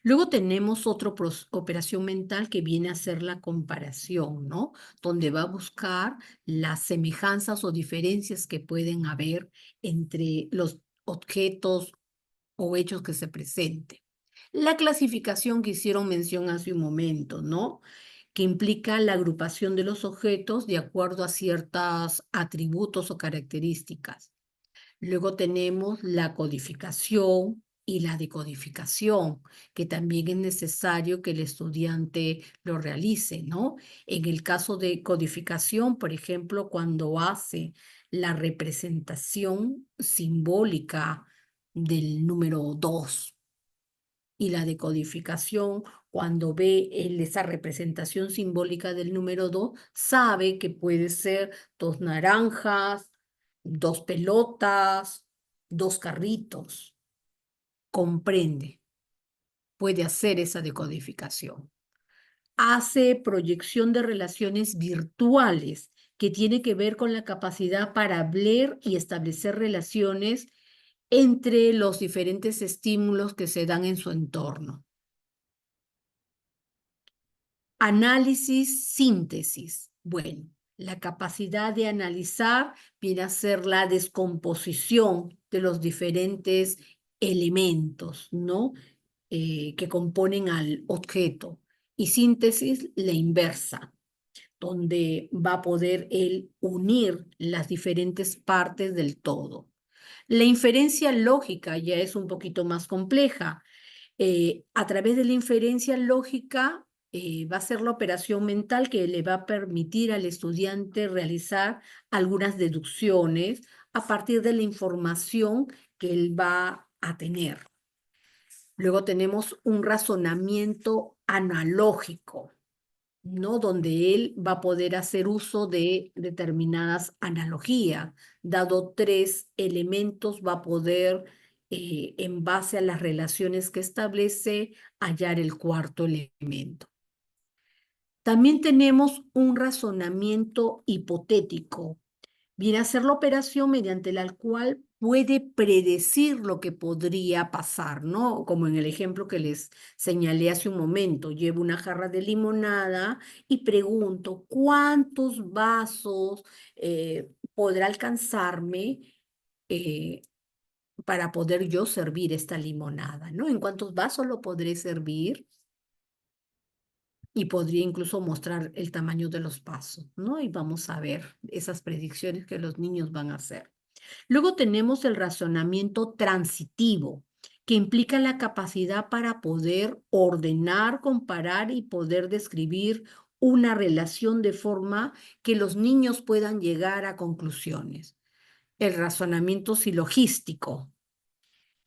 Luego tenemos otra operación mental que viene a ser la comparación, ¿no? Donde va a buscar las semejanzas o diferencias que pueden haber entre los objetos o hechos que se presenten. La clasificación que hicieron mención hace un momento, ¿no? Que implica la agrupación de los objetos de acuerdo a ciertos atributos o características. Luego tenemos la codificación y la decodificación, que también es necesario que el estudiante lo realice, ¿no? En el caso de codificación, por ejemplo, cuando hace la representación simbólica del número 2 y la decodificación, cuando ve esa representación simbólica del número 2, sabe que puede ser 2 naranjas, 2 pelotas, 2 carritos. Comprende, puede hacer esa decodificación. Hace proyección de relaciones virtuales, que tiene que ver con la capacidad para ver y establecer relaciones entre los diferentes estímulos que se dan en su entorno. Análisis, síntesis. Bueno, la capacidad de analizar viene a ser la descomposición de los diferentes elementos, ¿no? que componen al objeto. Y síntesis, la inversa, donde va a poder él unir las diferentes partes del todo. La inferencia lógica ya es un poquito más compleja. A través de la inferencia lógica va a ser la operación mental que le va a permitir al estudiante realizar algunas deducciones a partir de la información que él va a tener. Luego tenemos un razonamiento analógico, ¿no? Donde él va a poder hacer uso de determinadas analogías. Dado 3 elementos, va a poder, en base a las relaciones que establece, hallar el 4.º elemento. También tenemos un razonamiento hipotético. Viene a ser la operación mediante la cual puede predecir lo que podría pasar, ¿no? Como en el ejemplo que les señalé hace un momento. Llevo una jarra de limonada y pregunto, ¿cuántos vasos podrá alcanzarme para poder yo servir esta limonada, ¿no? ¿En cuántos vasos lo podré servir? Y podría incluso mostrar el tamaño de los vasos, ¿no? Y vamos a ver esas predicciones que los niños van a hacer. Luego tenemos el razonamiento transitivo, que implica la capacidad para poder ordenar, comparar y poder describir una relación de forma que los niños puedan llegar a conclusiones. El razonamiento silogístico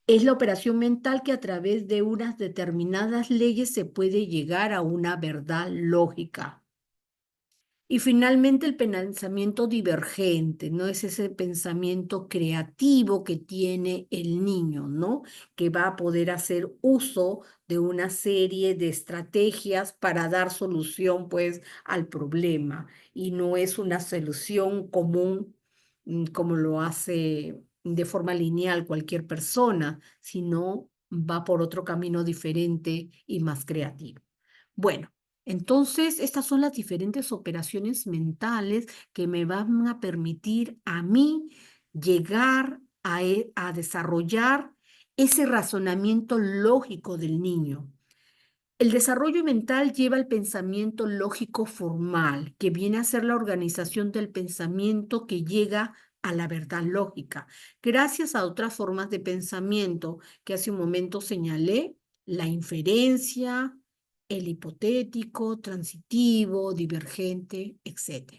es la operación mental que a través de unas determinadas leyes se puede llegar a una verdad lógica. Y finalmente el pensamiento divergente, ¿no? Es ese pensamiento creativo que tiene el niño, ¿no? Que va a poder hacer uso de una serie de estrategias para dar solución, pues, al problema. Y no es una solución común, como lo hace de forma lineal cualquier persona, sino va por otro camino diferente y más creativo. Bueno. Entonces, estas son las diferentes operaciones mentales que me van a permitir a mí llegar a desarrollar ese razonamiento lógico del niño. El desarrollo mental lleva al pensamiento lógico formal, que viene a ser la organización del pensamiento que llega a la verdad lógica, gracias a otras formas de pensamiento que hace un momento señalé, la inferencia, el hipotético, transitivo, divergente, etc.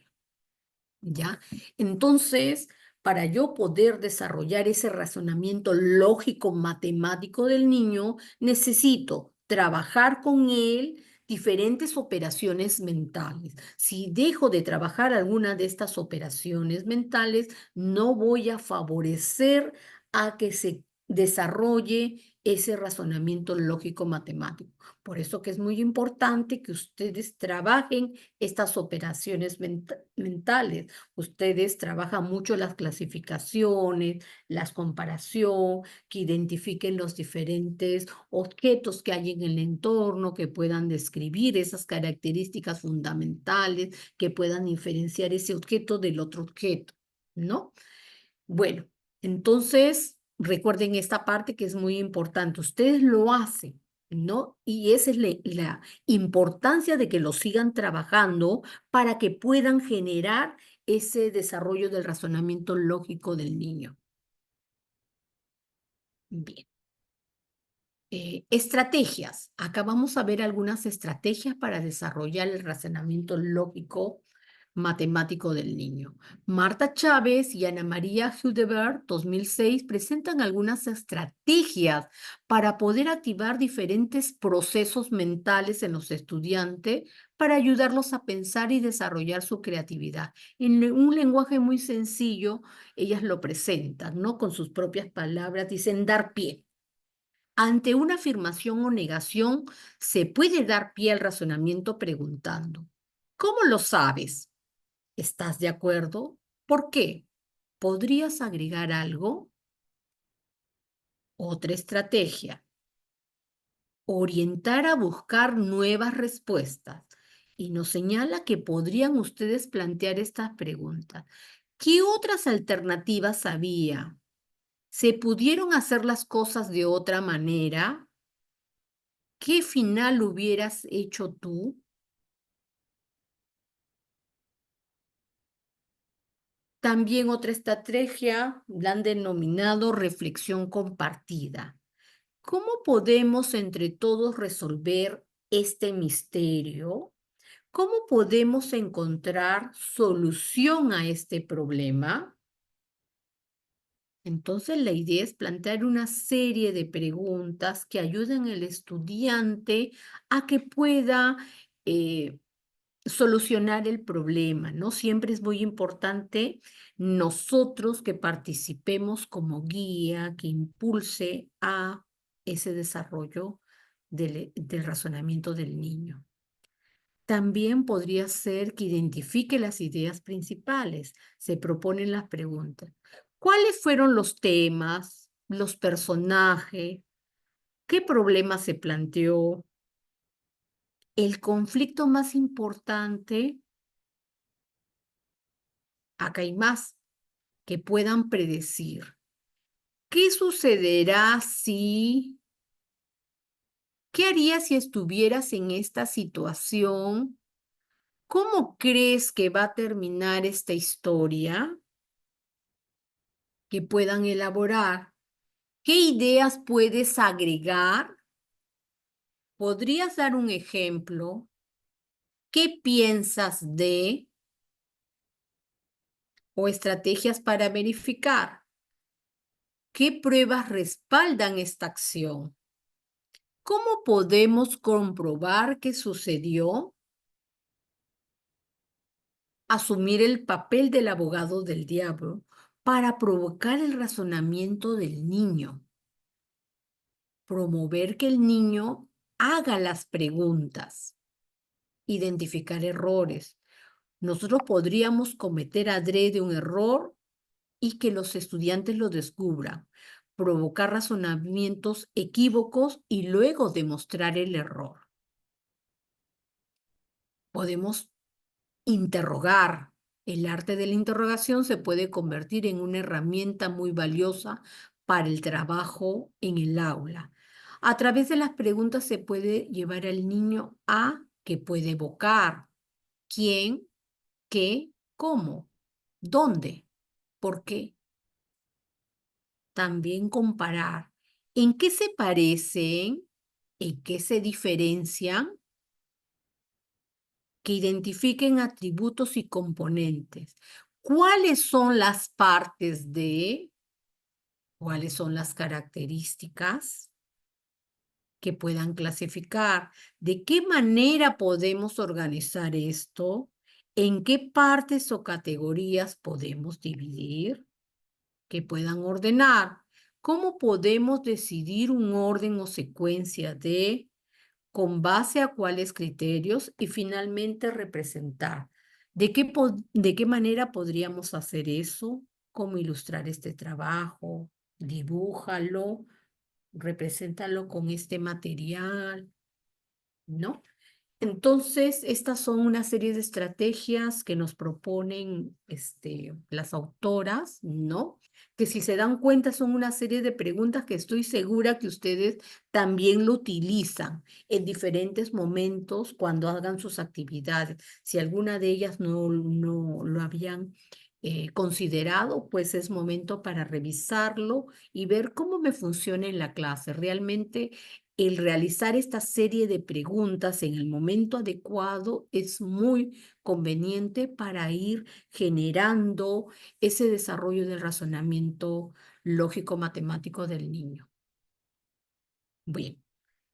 ¿Ya? Entonces, para yo poder desarrollar ese razonamiento lógico matemático del niño, necesito trabajar con él diferentes operaciones mentales. Si dejo de trabajar alguna de estas operaciones mentales, no voy a favorecer a que se desarrolle ese razonamiento lógico matemático. Por eso que es muy importante que ustedes trabajen estas operaciones mentales. Ustedes trabajan mucho las clasificaciones, las comparación, que identifiquen los diferentes objetos que hay en el entorno, que puedan describir esas características fundamentales, que puedan diferenciar ese objeto del otro objeto, ¿no? Bueno, entonces recuerden esta parte que es muy importante. Ustedes lo hacen, ¿no? Y esa es la importancia de que lo sigan trabajando para que puedan generar ese desarrollo del razonamiento lógico del niño. Bien. Estrategias. Acá vamos a ver algunas estrategias para desarrollar el razonamiento lógico matemático del niño. Marta Chávez y Ana María Hudebert, 2006, presentan algunas estrategias para poder activar diferentes procesos mentales en los estudiantes para ayudarlos a pensar y desarrollar su creatividad. En un lenguaje muy sencillo, ellas lo presentan, ¿no? Con sus propias palabras, dicen dar pie. Ante una afirmación o negación, se puede dar pie al razonamiento preguntando, ¿cómo lo sabes? ¿Estás de acuerdo? ¿Por qué? ¿Podrías agregar algo? Otra estrategia. Orientar a buscar nuevas respuestas. Y nos señala que podrían ustedes plantear estas preguntas. ¿Qué otras alternativas había? ¿Se pudieron hacer las cosas de otra manera? ¿Qué final hubieras hecho tú? También otra estrategia la han denominado reflexión compartida. ¿Cómo podemos entre todos resolver este misterio? ¿Cómo podemos encontrar solución a este problema? Entonces, la idea es plantear una serie de preguntas que ayuden al estudiante a que pueda solucionar el problema, ¿no? Siempre es muy importante nosotros que participemos como guía, que impulse a ese desarrollo del razonamiento del niño. También podría ser que identifique las ideas principales. Se proponen las preguntas. ¿Cuáles fueron los temas, los personajes? ¿Qué problema se planteó? El conflicto más importante, acá hay más, que puedan predecir. ¿Qué sucederá si? ¿Qué harías si estuvieras en esta situación? ¿Cómo crees que va a terminar esta historia? Que puedan elaborar. ¿Qué ideas puedes agregar? ¿Podrías dar un ejemplo? ¿Qué piensas de? O estrategias para verificar. ¿Qué pruebas respaldan esta acción? ¿Cómo podemos comprobar qué sucedió? Asumir el papel del abogado del diablo para provocar el razonamiento del niño. Promover que el niño haga las preguntas. Identificar errores. Nosotros podríamos cometer adrede un error y que los estudiantes lo descubran. Provocar razonamientos equívocos y luego demostrar el error. Podemos interrogar. El arte de la interrogación se puede convertir en una herramienta muy valiosa para el trabajo en el aula. A través de las preguntas se puede llevar al niño a que puede evocar quién, qué, cómo, dónde, por qué. También comparar en qué se parecen, en qué se diferencian, que identifiquen atributos y componentes. ¿Cuáles son las partes de? ¿Cuáles son las características que puedan clasificar? ¿De qué manera podemos organizar esto? ¿En qué partes o categorías podemos dividir? Que puedan ordenar. ¿Cómo podemos decidir un orden o secuencia de? ¿Con base a cuáles criterios? Y finalmente representar. ¿De qué manera podríamos hacer eso? ¿Cómo ilustrar este trabajo? Dibújalo, represéntalo con este material, ¿no? Entonces, estas son una serie de estrategias que nos proponen las autoras, ¿no? Que si se dan cuenta son una serie de preguntas que estoy segura que ustedes también lo utilizan en diferentes momentos cuando hagan sus actividades. Si alguna de ellas no lo habían considerado, pues es momento para revisarlo y ver cómo me funciona en la clase. Realmente el realizar esta serie de preguntas en el momento adecuado es muy conveniente para ir generando ese desarrollo del razonamiento lógico-matemático del niño. Bien,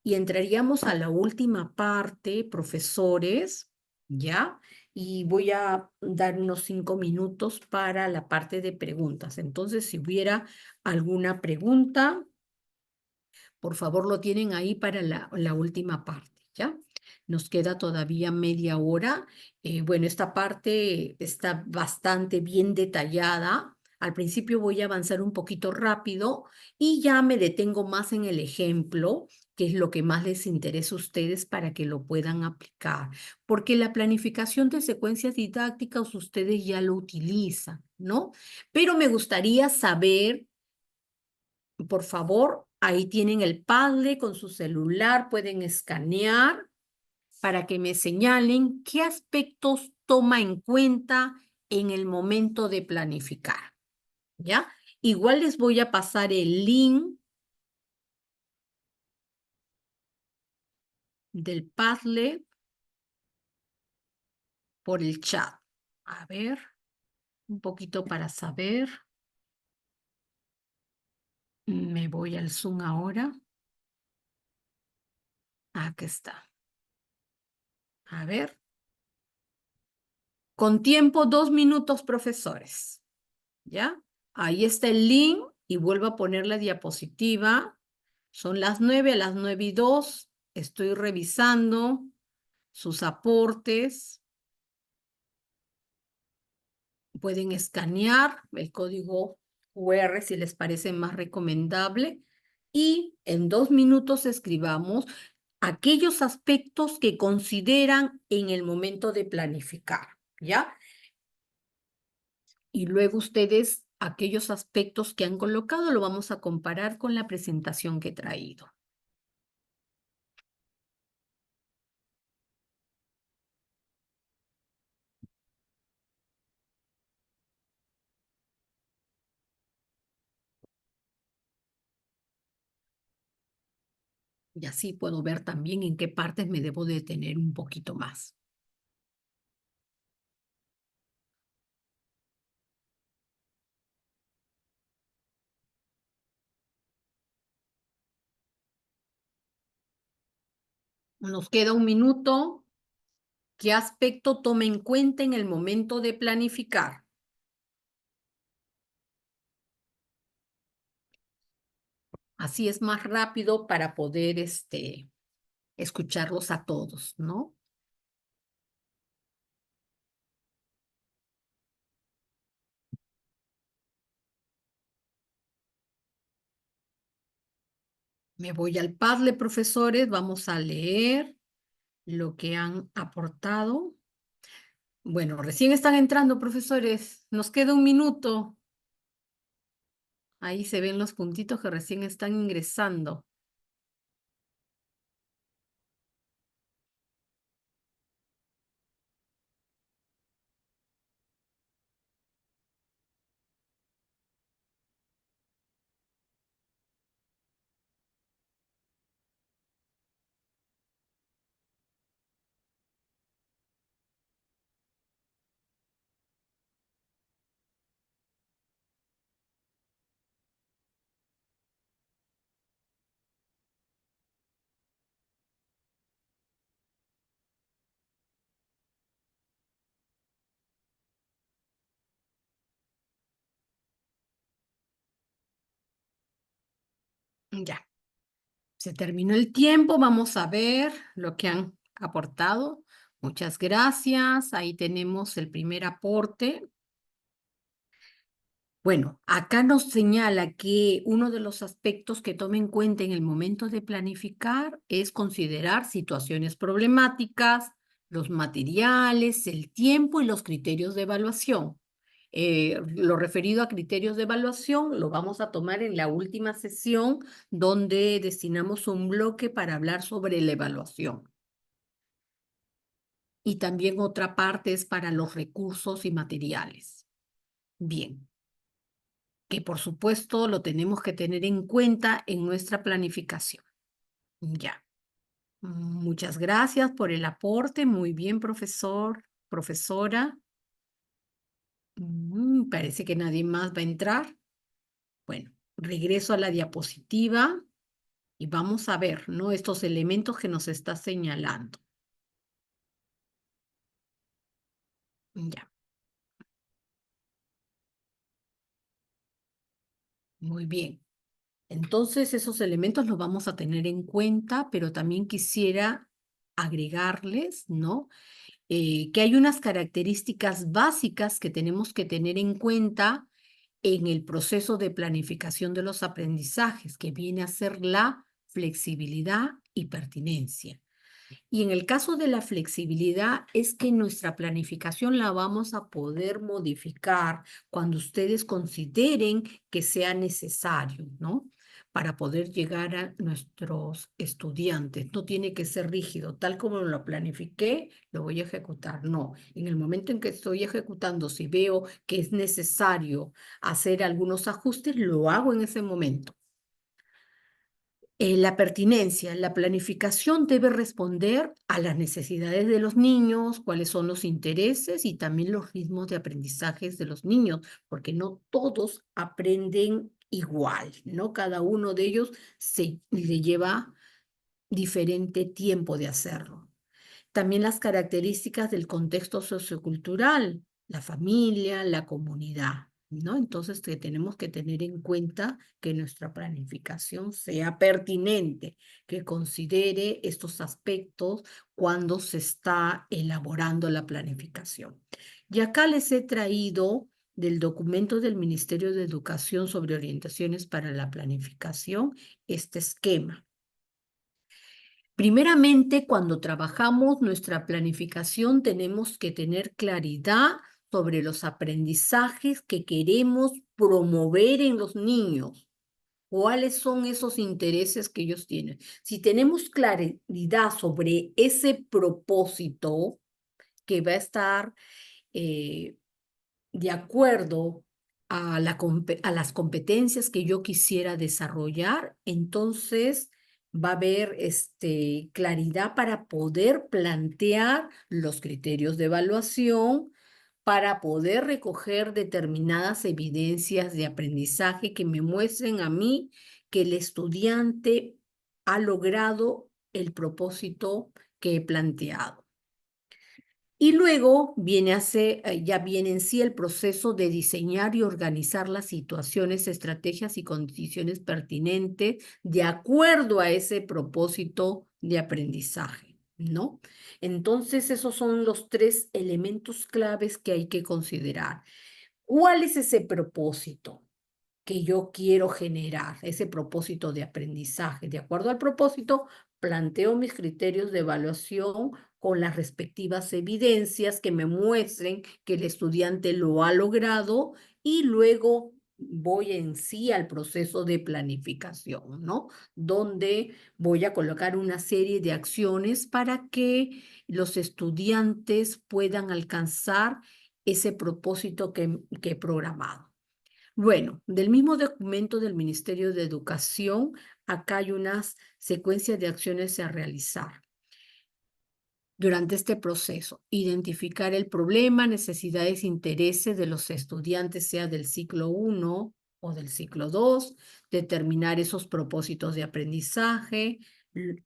y entraríamos a la última parte, profesores, ¿ya? Y voy a dar unos 5 minutos para la parte de preguntas. Entonces, si hubiera alguna pregunta, por favor, lo tienen ahí para la última parte, ¿ya? Nos queda todavía media hora. Bueno, esta parte está bastante bien detallada. Al principio voy a avanzar un poquito rápido y ya me detengo más en el ejemplo, que es lo que más les interesa a ustedes para que lo puedan aplicar. Porque la planificación de secuencias didácticas ustedes ya lo utilizan, ¿no? Pero me gustaría saber, por favor, Ahí tienen el Padlet con su celular, pueden escanear para que me señalen qué aspectos toma en cuenta en el momento de planificar, ¿ya? Igual les voy a pasar el link del Padlet por el chat. A ver, un poquito para saber. Me voy al Zoom ahora. Aquí está. A ver. Con tiempo, 2 minutos, profesores. ¿Ya? Ahí está el link y vuelvo a poner la diapositiva. Son las 9, a las 9:02. Estoy revisando sus aportes. Pueden escanear el código QR si les parece más recomendable. Y en 2 minutos escribamos aquellos aspectos que consideran en el momento de planificar, ¿ya? Y luego ustedes, aquellos aspectos que han colocado, lo vamos a comparar con la presentación que he traído. Y así puedo ver también en qué partes me debo detener un poquito más. Nos queda 1 minuto. ¿Qué aspecto toma en cuenta en el momento de planificar? Así es más rápido para poder escucharlos a todos, ¿no? Me voy al Padlet, profesores. Vamos a leer lo que han aportado. Bueno, recién están entrando, profesores. Nos queda 1 minuto. Ahí se ven los puntitos que recién están ingresando. Ya. Se terminó el tiempo. Vamos a ver lo que han aportado. Muchas gracias. Ahí tenemos el primer aporte. Bueno, acá nos señala que uno de los aspectos que tome en cuenta en el momento de planificar es considerar situaciones problemáticas, los materiales, el tiempo y los criterios de evaluación. Lo referido a criterios de evaluación lo vamos a tomar en la última sesión donde destinamos un bloque para hablar sobre la evaluación. Y también otra parte es para los recursos y materiales. Bien. Que por supuesto lo tenemos que tener en cuenta en nuestra planificación. Ya. Muchas gracias por el aporte. Muy bien, profesor, profesora. Parece que nadie más va a entrar. Bueno, regreso a la diapositiva y vamos a ver, ¿no? Estos elementos que nos está señalando. Ya. Muy bien. Entonces, esos elementos los vamos a tener en cuenta, pero también quisiera agregarles, ¿no? Que hay unas características básicas que tenemos que tener en cuenta en el proceso de planificación de los aprendizajes, que viene a ser la flexibilidad y pertinencia. Y en el caso de la flexibilidad es que nuestra planificación la vamos a poder modificar cuando ustedes consideren que sea necesario, ¿no? para poder llegar a nuestros estudiantes. No tiene que ser rígido, tal como lo planifiqué, lo voy a ejecutar. No, en el momento en que estoy ejecutando, si veo que es necesario hacer algunos ajustes, lo hago en ese momento. La pertinencia, la planificación debe responder a las necesidades de los niños, cuáles son los intereses y también los ritmos de aprendizaje de los niños, porque no todos aprenden igual, ¿no? Cada uno de ellos le lleva diferente tiempo de hacerlo. También las características del contexto sociocultural, la familia, la comunidad, ¿no? Entonces tenemos que tener en cuenta que nuestra planificación sea pertinente, que considere estos aspectos cuando se está elaborando la planificación. Y acá les he traído del documento del Ministerio de Educación sobre orientaciones para la planificación este esquema. Primeramente, cuando trabajamos nuestra planificación, tenemos que tener claridad sobre los aprendizajes que queremos promover en los niños. ¿Cuáles son esos intereses que ellos tienen? Si tenemos claridad sobre ese propósito que va a estar de acuerdo a las competencias que yo quisiera desarrollar, entonces va a haber claridad para poder plantear los criterios de evaluación, para poder recoger determinadas evidencias de aprendizaje que me muestren a mí que el estudiante ha logrado el propósito que he planteado. Y luego ya viene en sí el proceso de diseñar y organizar las situaciones, estrategias y condiciones pertinentes de acuerdo a ese propósito de aprendizaje, ¿no? Entonces, esos son los 3 elementos claves que hay que considerar. ¿Cuál es ese propósito que yo quiero generar, ese propósito de aprendizaje? De acuerdo al propósito, planteo mis criterios de evaluación con las respectivas evidencias que me muestren que el estudiante lo ha logrado y luego voy en sí al proceso de planificación, ¿no? Donde voy a colocar una serie de acciones para que los estudiantes puedan alcanzar ese propósito que he programado. Bueno, del mismo documento del Ministerio de Educación, acá hay unas secuencias de acciones a realizar durante este proceso. Identificar el problema, necesidades, intereses de los estudiantes, sea del ciclo 1 o del ciclo 2, determinar esos propósitos de aprendizaje,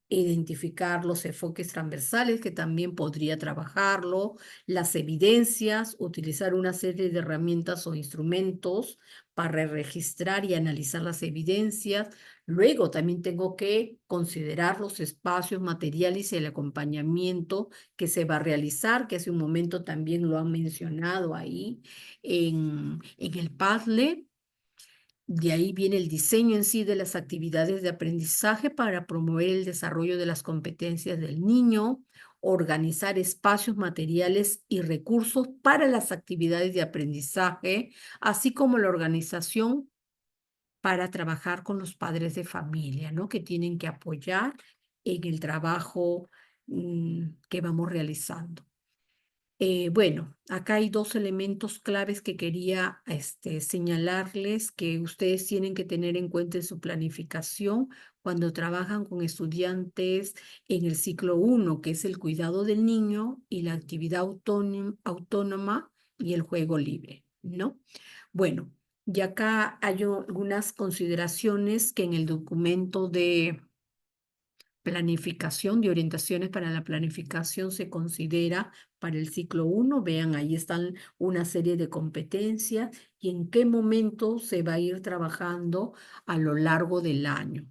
identificar los enfoques transversales, que también podría trabajarlo, las evidencias, utilizar una serie de herramientas o instrumentos para registrar y analizar las evidencias. Luego también tengo que considerar los espacios materiales y el acompañamiento que se va a realizar, que hace un momento también lo han mencionado ahí en el Padlet. De ahí viene el diseño en sí de las actividades de aprendizaje para promover el desarrollo de las competencias del niño, organizar espacios materiales y recursos para las actividades de aprendizaje, así como la organización para trabajar con los padres de familia, ¿no? Que tienen que apoyar en el trabajo que vamos realizando. Bueno, acá hay 2 elementos claves que quería señalarles que ustedes tienen que tener en cuenta en su planificación cuando trabajan con estudiantes en el ciclo 1, que es el cuidado del niño y la actividad autónoma y el juego libre, ¿no? Bueno, y acá hay algunas consideraciones que en el documento de planificación, de orientaciones para la planificación se considera para el ciclo 1. Vean, ahí están una serie de competencias y en qué momento se va a ir trabajando a lo largo del año.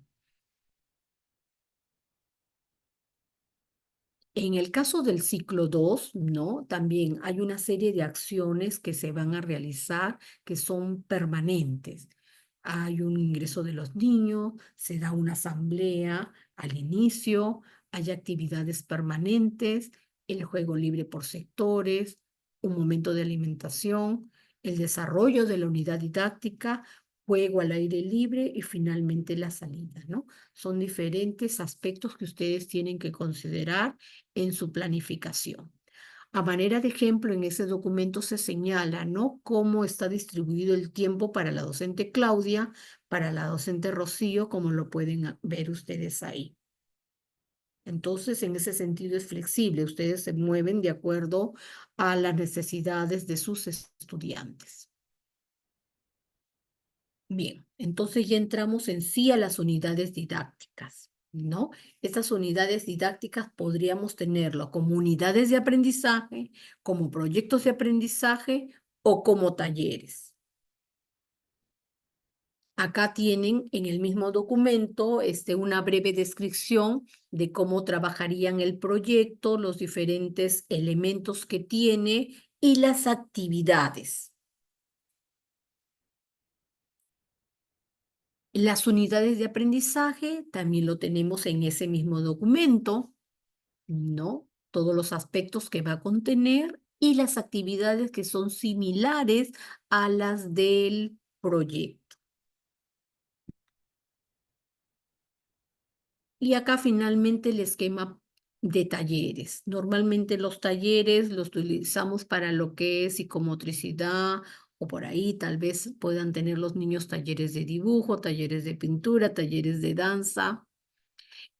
En el caso del ciclo 2, ¿no? También hay una serie de acciones que se van a realizar que son permanentes. Hay un ingreso de los niños, se da una asamblea al inicio, hay actividades permanentes, el juego libre por sectores, un momento de alimentación, el desarrollo de la unidad didáctica, juego al aire libre y finalmente la salida, ¿no? Son diferentes aspectos que ustedes tienen que considerar en su planificación. A manera de ejemplo, en ese documento se señala, ¿no?, cómo está distribuido el tiempo para la docente Claudia, para la docente Rocío, como lo pueden ver ustedes ahí. Entonces, en ese sentido es flexible. Ustedes se mueven de acuerdo a las necesidades de sus estudiantes. Bien, entonces ya entramos en sí a las unidades didácticas, ¿no? Estas unidades didácticas podríamos tenerlo como unidades de aprendizaje, como proyectos de aprendizaje o como talleres. Acá tienen en el mismo documento una breve descripción de cómo trabajarían el proyecto, los diferentes elementos que tiene y las actividades. Las unidades de aprendizaje también lo tenemos en ese mismo documento, ¿no? Todos los aspectos que va a contener y las actividades que son similares a las del proyecto. Y acá finalmente el esquema de talleres. Normalmente los talleres los utilizamos para lo que es psicomotricidad o por ahí tal vez puedan tener los niños talleres de dibujo, talleres de pintura, talleres de danza.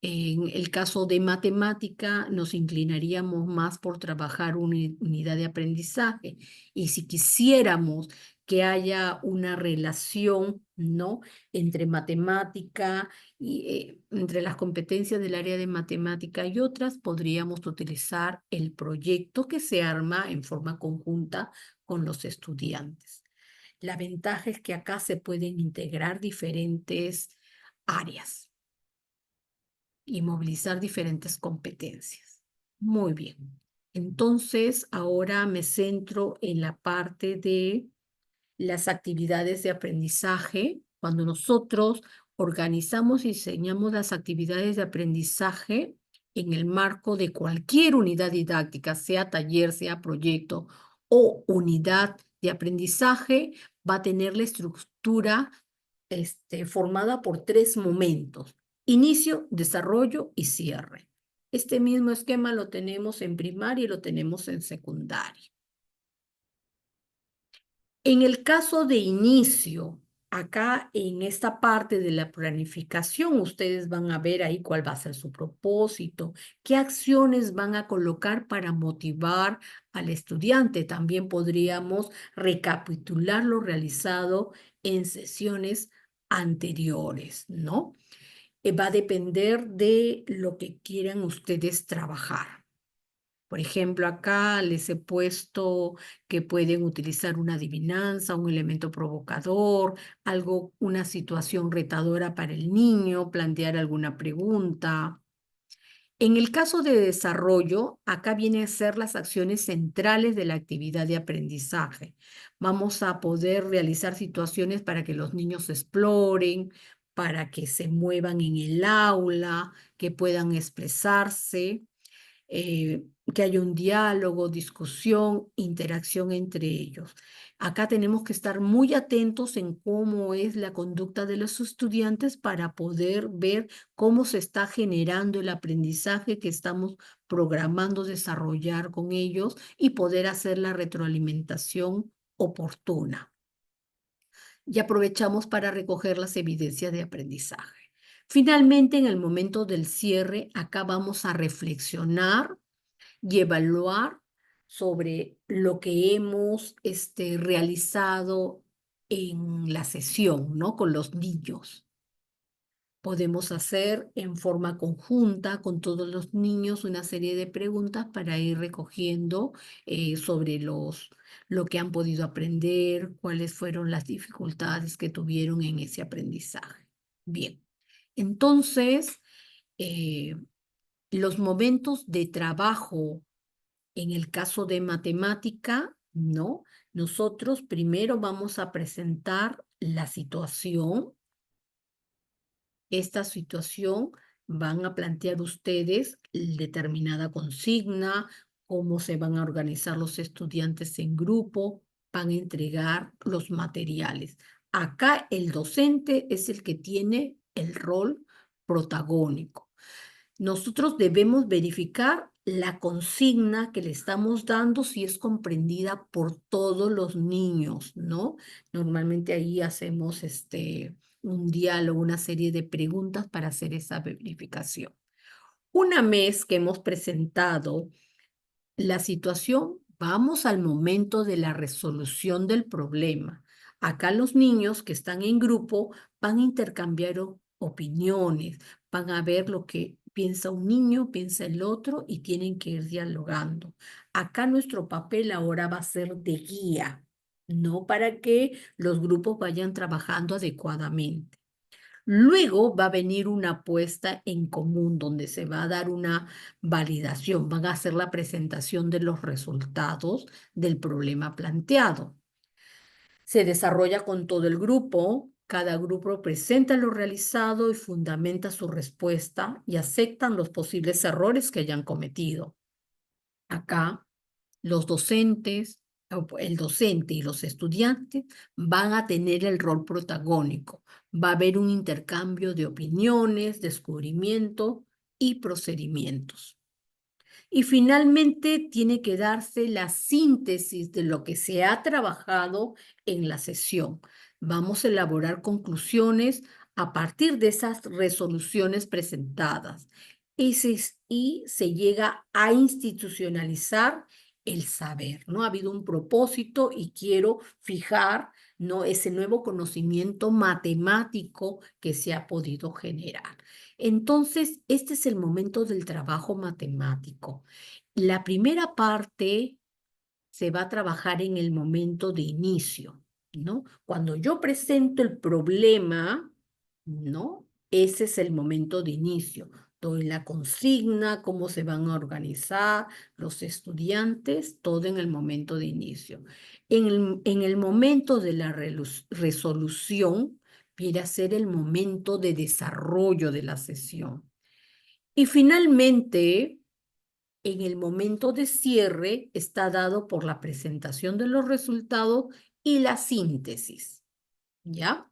En el caso de matemática, nos inclinaríamos más por trabajar una unidad de aprendizaje. Y si quisiéramos que haya una relación, ¿no?, entre matemática y entre las competencias del área de matemática y otras, podríamos utilizar el proyecto que se arma en forma conjunta con los estudiantes. La ventaja es que acá se pueden integrar diferentes áreas y movilizar diferentes competencias. Muy bien. Entonces, ahora me centro en la parte de las actividades de aprendizaje. Cuando nosotros organizamos y diseñamos las actividades de aprendizaje en el marco de cualquier unidad didáctica, sea taller, sea proyecto o unidad de aprendizaje, va a tener la estructura formada por 3 momentos: inicio, desarrollo y cierre. Este mismo esquema lo tenemos en primaria y lo tenemos en secundaria. En el caso de inicio, acá en esta parte de la planificación, ustedes van a ver ahí cuál va a ser su propósito, qué acciones van a colocar para motivar al estudiante. También podríamos recapitular lo realizado en sesiones anteriores, ¿no? Va a depender de lo que quieran ustedes trabajar. Por ejemplo, acá les he puesto que pueden utilizar una adivinanza, un elemento provocador, algo, una situación retadora para el niño, plantear alguna pregunta. En el caso de desarrollo, acá vienen a ser las acciones centrales de la actividad de aprendizaje. Vamos a poder realizar situaciones para que los niños exploren, para que se muevan en el aula, que puedan expresarse, que haya un diálogo, discusión, interacción entre ellos. Acá tenemos que estar muy atentos en cómo es la conducta de los estudiantes para poder ver cómo se está generando el aprendizaje que estamos programando desarrollar con ellos y poder hacer la retroalimentación oportuna. Y aprovechamos para recoger las evidencias de aprendizaje. Finalmente, en el momento del cierre, acá vamos a reflexionar y evaluar sobre lo que hemos realizado en la sesión, ¿no?, con los niños. Podemos hacer en forma conjunta con todos los niños una serie de preguntas para ir recogiendo sobre lo que han podido aprender, cuáles fueron las dificultades que tuvieron en ese aprendizaje. Bien, entonces, los momentos de trabajo en el caso de matemática, ¿no? Nosotros primero vamos a presentar la situación. Esta situación van a plantear ustedes determinada consigna, cómo se van a organizar los estudiantes en grupo, van a entregar los materiales. Acá el docente es el que tiene el rol protagónico. Nosotros debemos verificar la consigna que le estamos dando si es comprendida por todos los niños, ¿no? Normalmente ahí hacemos un diálogo, una serie de preguntas para hacer esa verificación. Una vez que hemos presentado la situación, vamos al momento de la resolución del problema. Acá los niños que están en grupo van a intercambiar opiniones, van a ver lo que piensa un niño, piensa el otro y tienen que ir dialogando. Acá nuestro papel ahora va a ser de guía, no para que los grupos vayan trabajando adecuadamente. Luego va a venir una puesta en común donde se va a dar una validación, van a hacer la presentación de los resultados del problema planteado. Se desarrolla con todo el grupo, cada grupo presenta lo realizado y fundamenta su respuesta y aceptan los posibles errores que hayan cometido. Acá los docentes, el docente y los estudiantes van a tener el rol protagónico. Va a haber un intercambio de opiniones, descubrimiento y procedimientos. Y finalmente tiene que darse la síntesis de lo que se ha trabajado en la sesión. Vamos a elaborar conclusiones a partir de esas resoluciones presentadas. Y se llega a institucionalizar el saber, ¿no? Ha habido un propósito y quiero fijar, ¿no?, ese nuevo conocimiento matemático que se ha podido generar. Entonces, este es el momento del trabajo matemático. La primera parte se va a trabajar en el momento de inicio, ¿no? Cuando yo presento el problema, ¿no? Ese es el momento de inicio. Doy la consigna, cómo se van a organizar los estudiantes, todo en el momento de inicio. En el momento de la resolución, viene a ser el momento de desarrollo de la sesión. Y finalmente, en el momento de cierre está dado por la presentación de los resultados y la síntesis, ¿ya?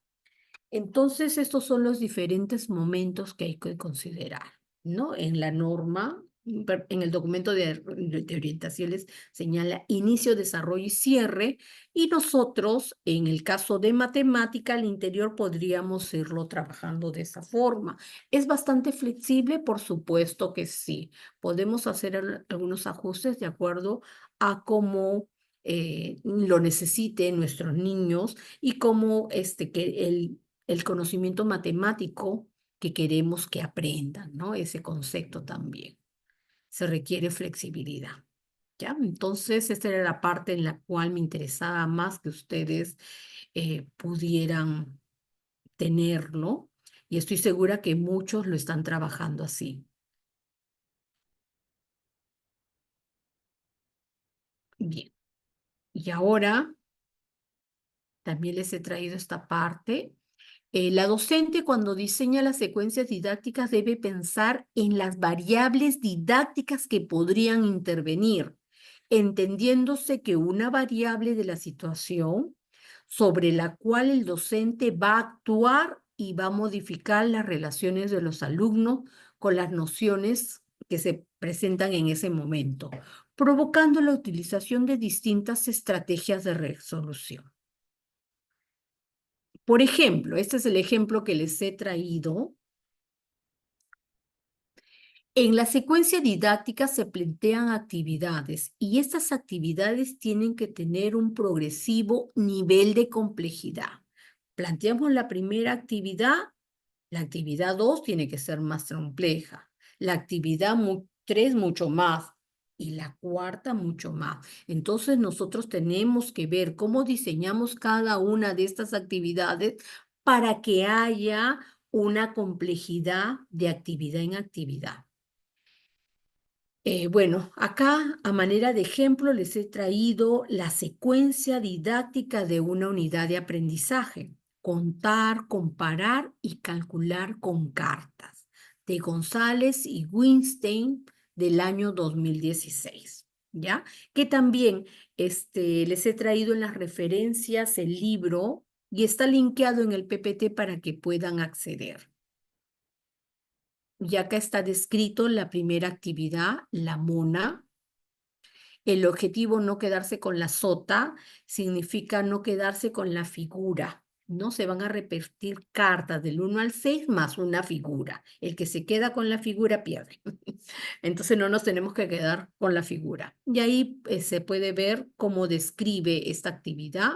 Entonces, estos son los diferentes momentos que hay que considerar, ¿no? En la norma, en el documento de orientaciones señala inicio, desarrollo y cierre, y nosotros, en el caso de matemática, al interior podríamos irlo trabajando de esa forma. ¿Es bastante flexible? Por supuesto que sí. Podemos hacer algunos ajustes de acuerdo a cómo lo necesiten nuestros niños y cómo que el conocimiento matemático que queremos que aprendan, ¿no? Ese concepto también. Se requiere flexibilidad, ¿ya? Entonces, esta era la parte en la cual me interesaba más que ustedes pudieran tenerlo, y estoy segura que muchos lo están trabajando así. Bien, y ahora también les he traído esta parte. La docente, cuando diseña las secuencias didácticas, debe pensar en las variables didácticas que podrían intervenir, entendiéndose que una variable de la situación sobre la cual el docente va a actuar y va a modificar las relaciones de los alumnos con las nociones que se presentan en ese momento, provocando la utilización de distintas estrategias de resolución. Por ejemplo, este es el ejemplo que les he traído. En la secuencia didáctica se plantean actividades y estas actividades tienen que tener un progresivo nivel de complejidad. Planteamos la primera actividad, la actividad 2 tiene que ser más compleja, la actividad 3 mucho más y la cuarta mucho más. Entonces nosotros tenemos que ver cómo diseñamos cada una de estas actividades para que haya una complejidad de actividad en actividad. Bueno, acá a manera de ejemplo les he traído la secuencia didáctica de una unidad de aprendizaje. Contar, comparar y calcular con cartas, de González y Winstein del año 2016, ¿ya? Que también les he traído en las referencias el libro y está linkeado en el PPT para que puedan acceder. Y acá está descrito la primera actividad, la mona. El objetivo no quedarse con la sota significa no quedarse con la figura. No se van a repetir cartas del 1 al 6 más una figura. El que se queda con la figura pierde. Entonces no nos tenemos que quedar con la figura. Y ahí se puede ver cómo describe esta actividad.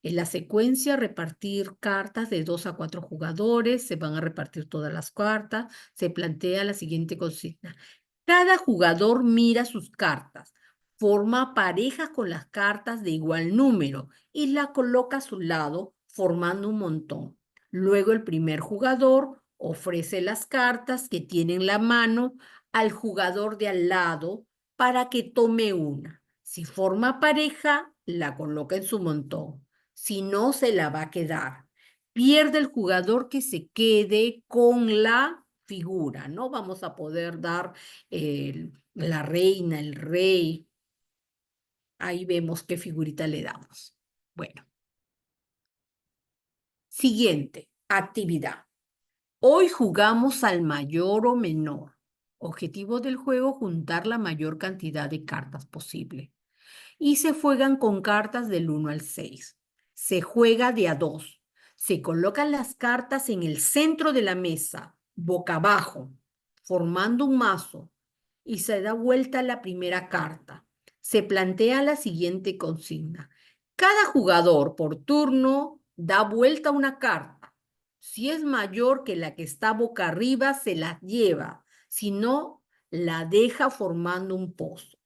En la secuencia, repartir cartas de 2 a 4 jugadores. Se van a repartir todas las cartas. Se plantea la siguiente consigna. Cada jugador mira sus cartas. Forma parejas con las cartas de igual número y la coloca a su lado formando un montón. Luego el primer jugador ofrece las cartas que tiene en la mano al jugador de al lado para que tome una. Si forma pareja, la coloca en su montón. Si no, se la va a quedar. Pierde el jugador que se quede con la figura. No vamos a poder dar la reina, el rey. Ahí vemos qué figurita le damos. Bueno. Siguiente actividad. Hoy jugamos al mayor o menor. Objetivo del juego, juntar la mayor cantidad de cartas posible. Y se juegan con cartas del 1 al 6. Se juega de a 2. Se colocan las cartas en el centro de la mesa, boca abajo, formando un mazo. Y se da vuelta la primera carta. Se plantea la siguiente consigna. Cada jugador por turno da vuelta una carta. Si es mayor que la que está boca arriba, se la lleva. Si no, la deja formando un pozo.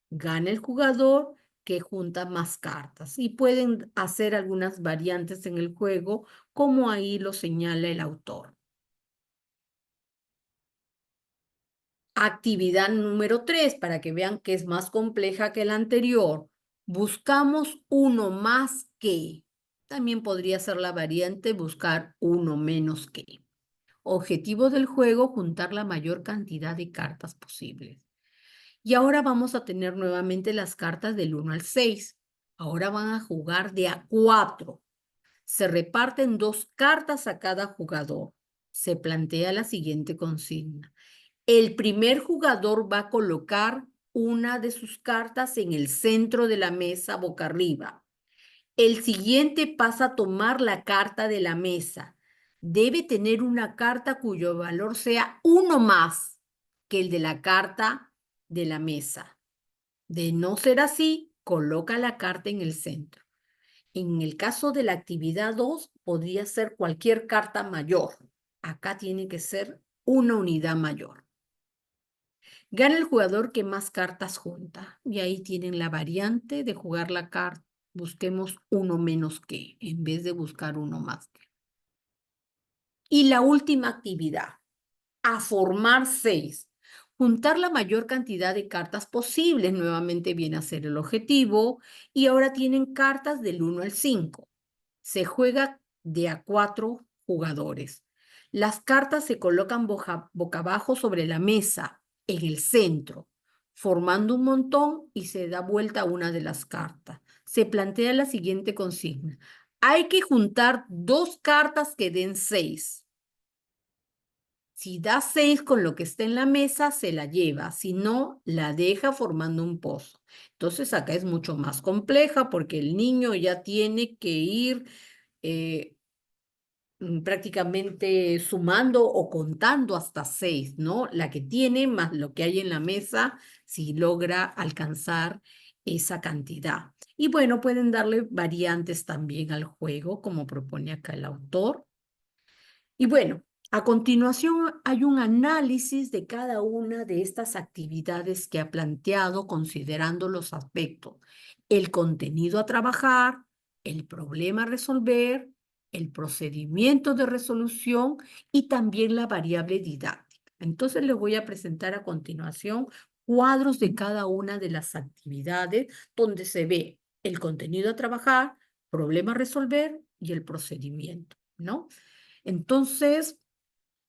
Gana el jugador que junta más cartas. Y pueden hacer algunas variantes en el juego, como ahí lo señala el autor. Actividad número 3, para que vean que es más compleja que la anterior. Buscamos uno más que. También podría ser la variante buscar uno menos que. Objetivo del juego, juntar la mayor cantidad de cartas posibles. Y ahora vamos a tener nuevamente las cartas del 1 al 6. Ahora van a jugar de a 4. Se reparten 2 cartas a cada jugador. Se plantea la siguiente consigna. El primer jugador va a colocar una de sus cartas en el centro de la mesa boca arriba. El siguiente pasa a tomar la carta de la mesa. Debe tener una carta cuyo valor sea uno más que el de la carta de la mesa. De no ser así, coloca la carta en el centro. En el caso de la actividad 2, podría ser cualquier carta mayor. Acá tiene que ser una unidad mayor. Gana el jugador que más cartas junta. Y ahí tienen la variante de jugar la carta. Busquemos uno menos que, en vez de buscar uno más que. Y la última actividad, a formar 6. Juntar la mayor cantidad de cartas posibles. Nuevamente viene a ser el objetivo. Y ahora tienen cartas del 1 al 5. Se juega de a 4 jugadores. Las cartas se colocan boca abajo sobre la mesa, en el centro, formando un montón y se da vuelta una de las cartas. Se plantea la siguiente consigna. Hay que juntar 2 cartas que den 6. Si da 6 con lo que está en la mesa, se la lleva. Si no, la deja formando un pozo. Entonces acá es mucho más compleja porque el niño ya tiene que ir prácticamente sumando o contando hasta 6, ¿no? La que tiene más lo que hay en la mesa, si logra alcanzar esa cantidad. Y bueno, pueden darle variantes también al juego, como propone acá el autor. Y bueno, a continuación hay un análisis de cada una de estas actividades que ha planteado, considerando los aspectos: el contenido a trabajar, el problema a resolver, el procedimiento de resolución y también la variable didáctica. Entonces les voy a presentar a continuación cuadros de cada una de las actividades donde se ve el contenido a trabajar, problema a resolver y el procedimiento, ¿no? Entonces,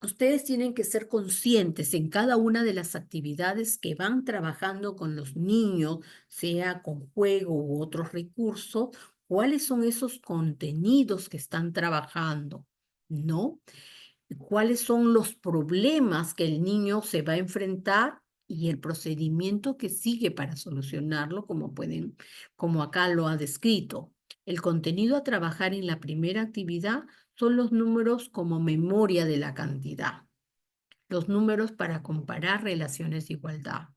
ustedes tienen que ser conscientes en cada una de las actividades que van trabajando con los niños, sea con juego u otros recursos, cuáles son esos contenidos que están trabajando, ¿no? Cuáles son los problemas que el niño se va a enfrentar y el procedimiento que sigue para solucionarlo, como acá lo ha descrito. El contenido a trabajar en la primera actividad son los números como memoria de la cantidad, los números para comparar relaciones de igualdad.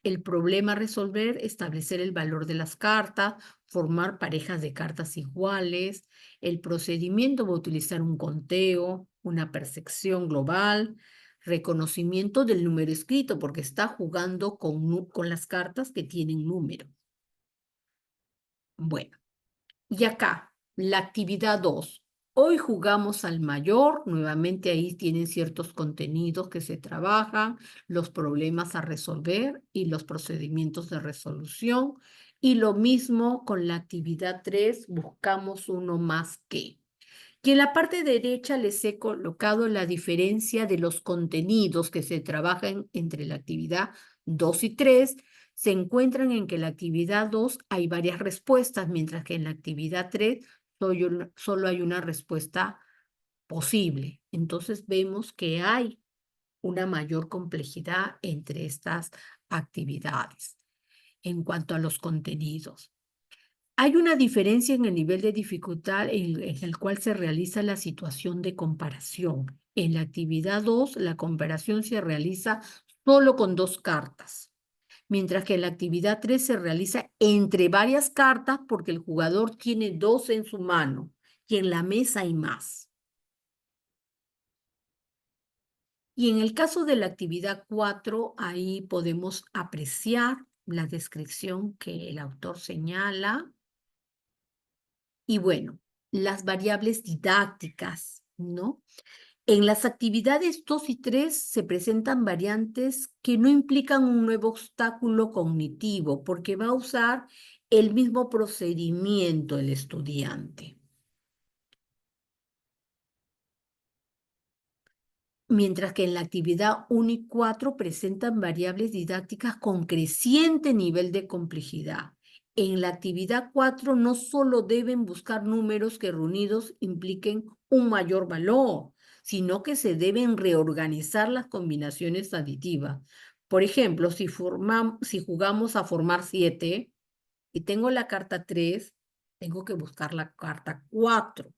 El problema a resolver, establecer el valor de las cartas, formar parejas de cartas iguales. El procedimiento va a utilizar un conteo, una percepción global, reconocimiento del número escrito, porque está jugando con las cartas que tienen número. Bueno, y acá, la actividad 2. Hoy jugamos al mayor, nuevamente ahí tienen ciertos contenidos que se trabajan, los problemas a resolver y los procedimientos de resolución. Y lo mismo con la actividad 3, buscamos uno más que. Y en la parte derecha les he colocado la diferencia de los contenidos que se trabajan entre la actividad 2 y 3. Se encuentran en que en la actividad 2 hay varias respuestas, mientras que en la actividad 3 solo hay una respuesta posible. Entonces vemos que hay una mayor complejidad entre estas actividades en cuanto a los contenidos. Hay una diferencia en el nivel de dificultad en el cual se realiza la situación de comparación. En la actividad 2, la comparación se realiza solo con 2 cartas, mientras que en la actividad 3 se realiza entre varias cartas porque el jugador tiene 2 en su mano y en la mesa hay más. Y en el caso de la actividad 4, ahí podemos apreciar la descripción que el autor señala. Y bueno, las variables didácticas, ¿no? En las actividades 2 y 3 se presentan variantes que no implican un nuevo obstáculo cognitivo, porque va a usar el mismo procedimiento el estudiante. Mientras que en la actividad 1 y 4 presentan variables didácticas con creciente nivel de complejidad. En la actividad 4 no solo deben buscar números que reunidos impliquen un mayor valor, sino que se deben reorganizar las combinaciones aditivas. Por ejemplo, si jugamos a formar 7 y tengo la carta 3, tengo que buscar la carta 4.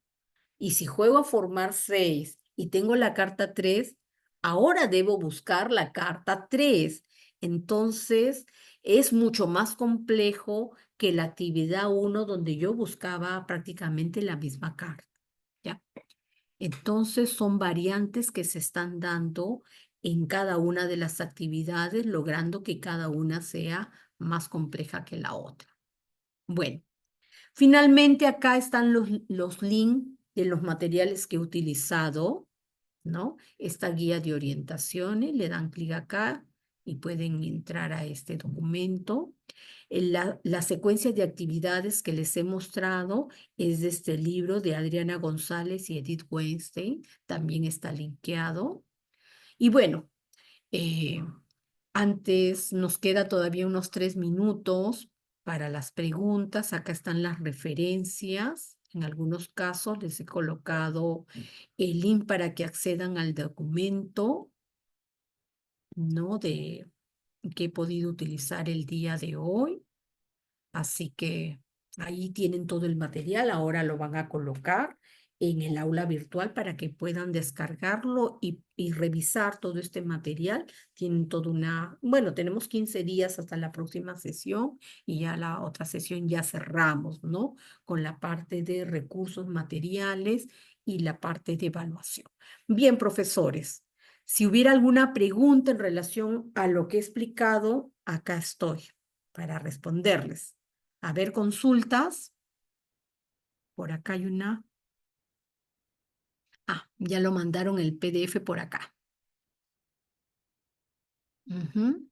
Y si juego a formar 6 y tengo la carta 3, ahora debo buscar la carta 3. Entonces, es mucho más complejo que la actividad 1 donde yo buscaba prácticamente la misma carta. ¿Ya? Entonces, son variantes que se están dando en cada una de las actividades, logrando que cada una sea más compleja que la otra. Bueno. Finalmente, acá están los links de los materiales que he utilizado, ¿no? Esta guía de orientaciones, le dan clic acá y pueden entrar a este documento. La secuencia de actividades que les he mostrado es de este libro de Adriana González y Edith Weinstein, también está linkeado. Y bueno, antes nos queda todavía unos 3 minutos para las preguntas. Acá están las referencias. En algunos casos les he colocado el link para que accedan al documento, ¿no? Que he podido utilizar el día de hoy. Así que ahí tienen todo el material. Ahora lo van a colocar en el aula virtual para que puedan descargarlo y revisar todo este material. Tienen bueno, tenemos 15 días hasta la próxima sesión y ya la otra sesión ya cerramos, ¿no? Con la parte de recursos materiales y la parte de evaluación. Bien, profesores, si hubiera alguna pregunta en relación a lo que he explicado, acá estoy para responderles. A ver, consultas. Por acá hay una. Ah, ya lo mandaron el PDF por acá. Ujú.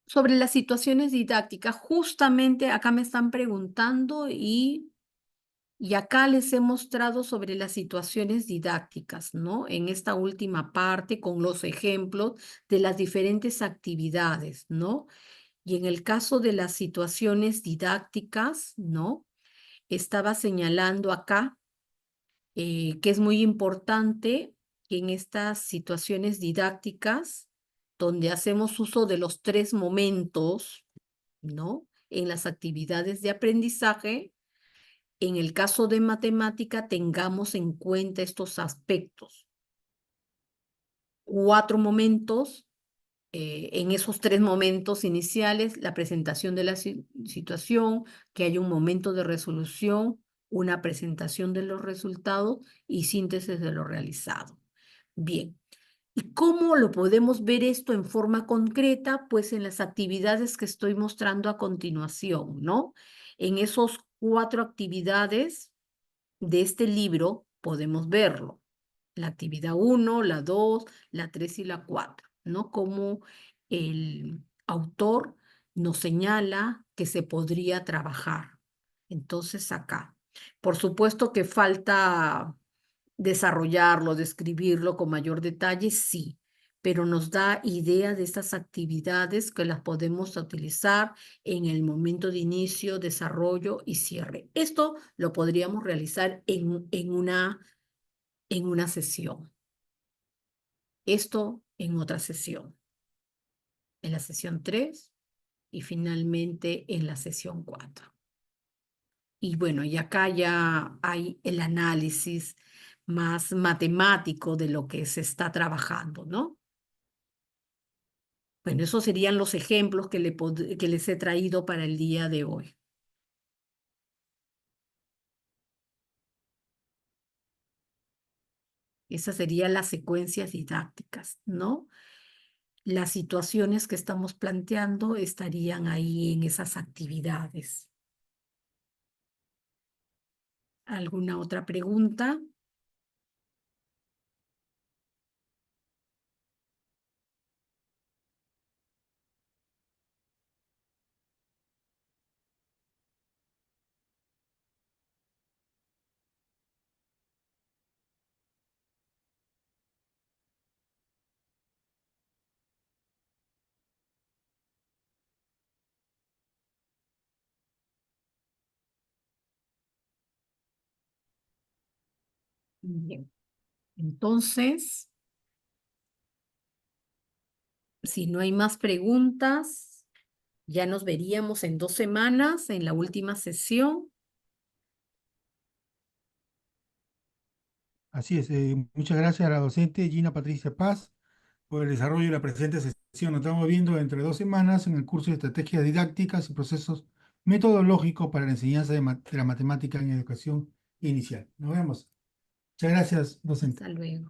Sobre las situaciones didácticas, justamente acá me están preguntando y Y acá les he mostrado sobre las situaciones didácticas, ¿no? En esta última parte con los ejemplos de las diferentes actividades, ¿no? Y en el caso de las situaciones didácticas, ¿no? Estaba señalando acá que es muy importante que en estas situaciones didácticas, donde hacemos uso de los 3 momentos, ¿no? En las actividades de aprendizaje, en el caso de matemática, tengamos en cuenta estos aspectos. 4 momentos, en esos 3 momentos iniciales, la presentación de la situación, que haya un momento de resolución, una presentación de los resultados y síntesis de lo realizado. Bien. ¿Y cómo lo podemos ver esto en forma concreta? Pues en las actividades que estoy mostrando a continuación, ¿no? En esos 4 actividades de este libro podemos verlo. La actividad 1, la 2, la 3 y la 4, ¿no? Como el autor nos señala que se podría trabajar. Entonces acá. Por supuesto que falta desarrollarlo, describirlo con mayor detalle, sí, pero nos da idea de estas actividades que las podemos utilizar en el momento de inicio, desarrollo y cierre. Esto lo podríamos realizar en una sesión. Esto en otra sesión. En la sesión 3 y finalmente en la sesión 4. Y bueno, y acá ya hay el análisis más matemático de lo que se está trabajando, ¿no? Bueno, esos serían los ejemplos que les he traído para el día de hoy. Esas serían las secuencias didácticas, ¿no? Las situaciones que estamos planteando estarían ahí en esas actividades. ¿Alguna otra pregunta? Bien. Entonces, si no hay más preguntas, ya nos veríamos en 2 semanas en la última sesión. Así es. Muchas gracias a la docente Gina Patricia Paz por el desarrollo de la presente sesión. Nos estamos viendo dentro de 2 semanas en el curso de Estrategias Didácticas y Procesos Metodológicos para la Enseñanza de la Matemática en Educación Inicial. Nos vemos. Muchas gracias, docente. Hasta luego.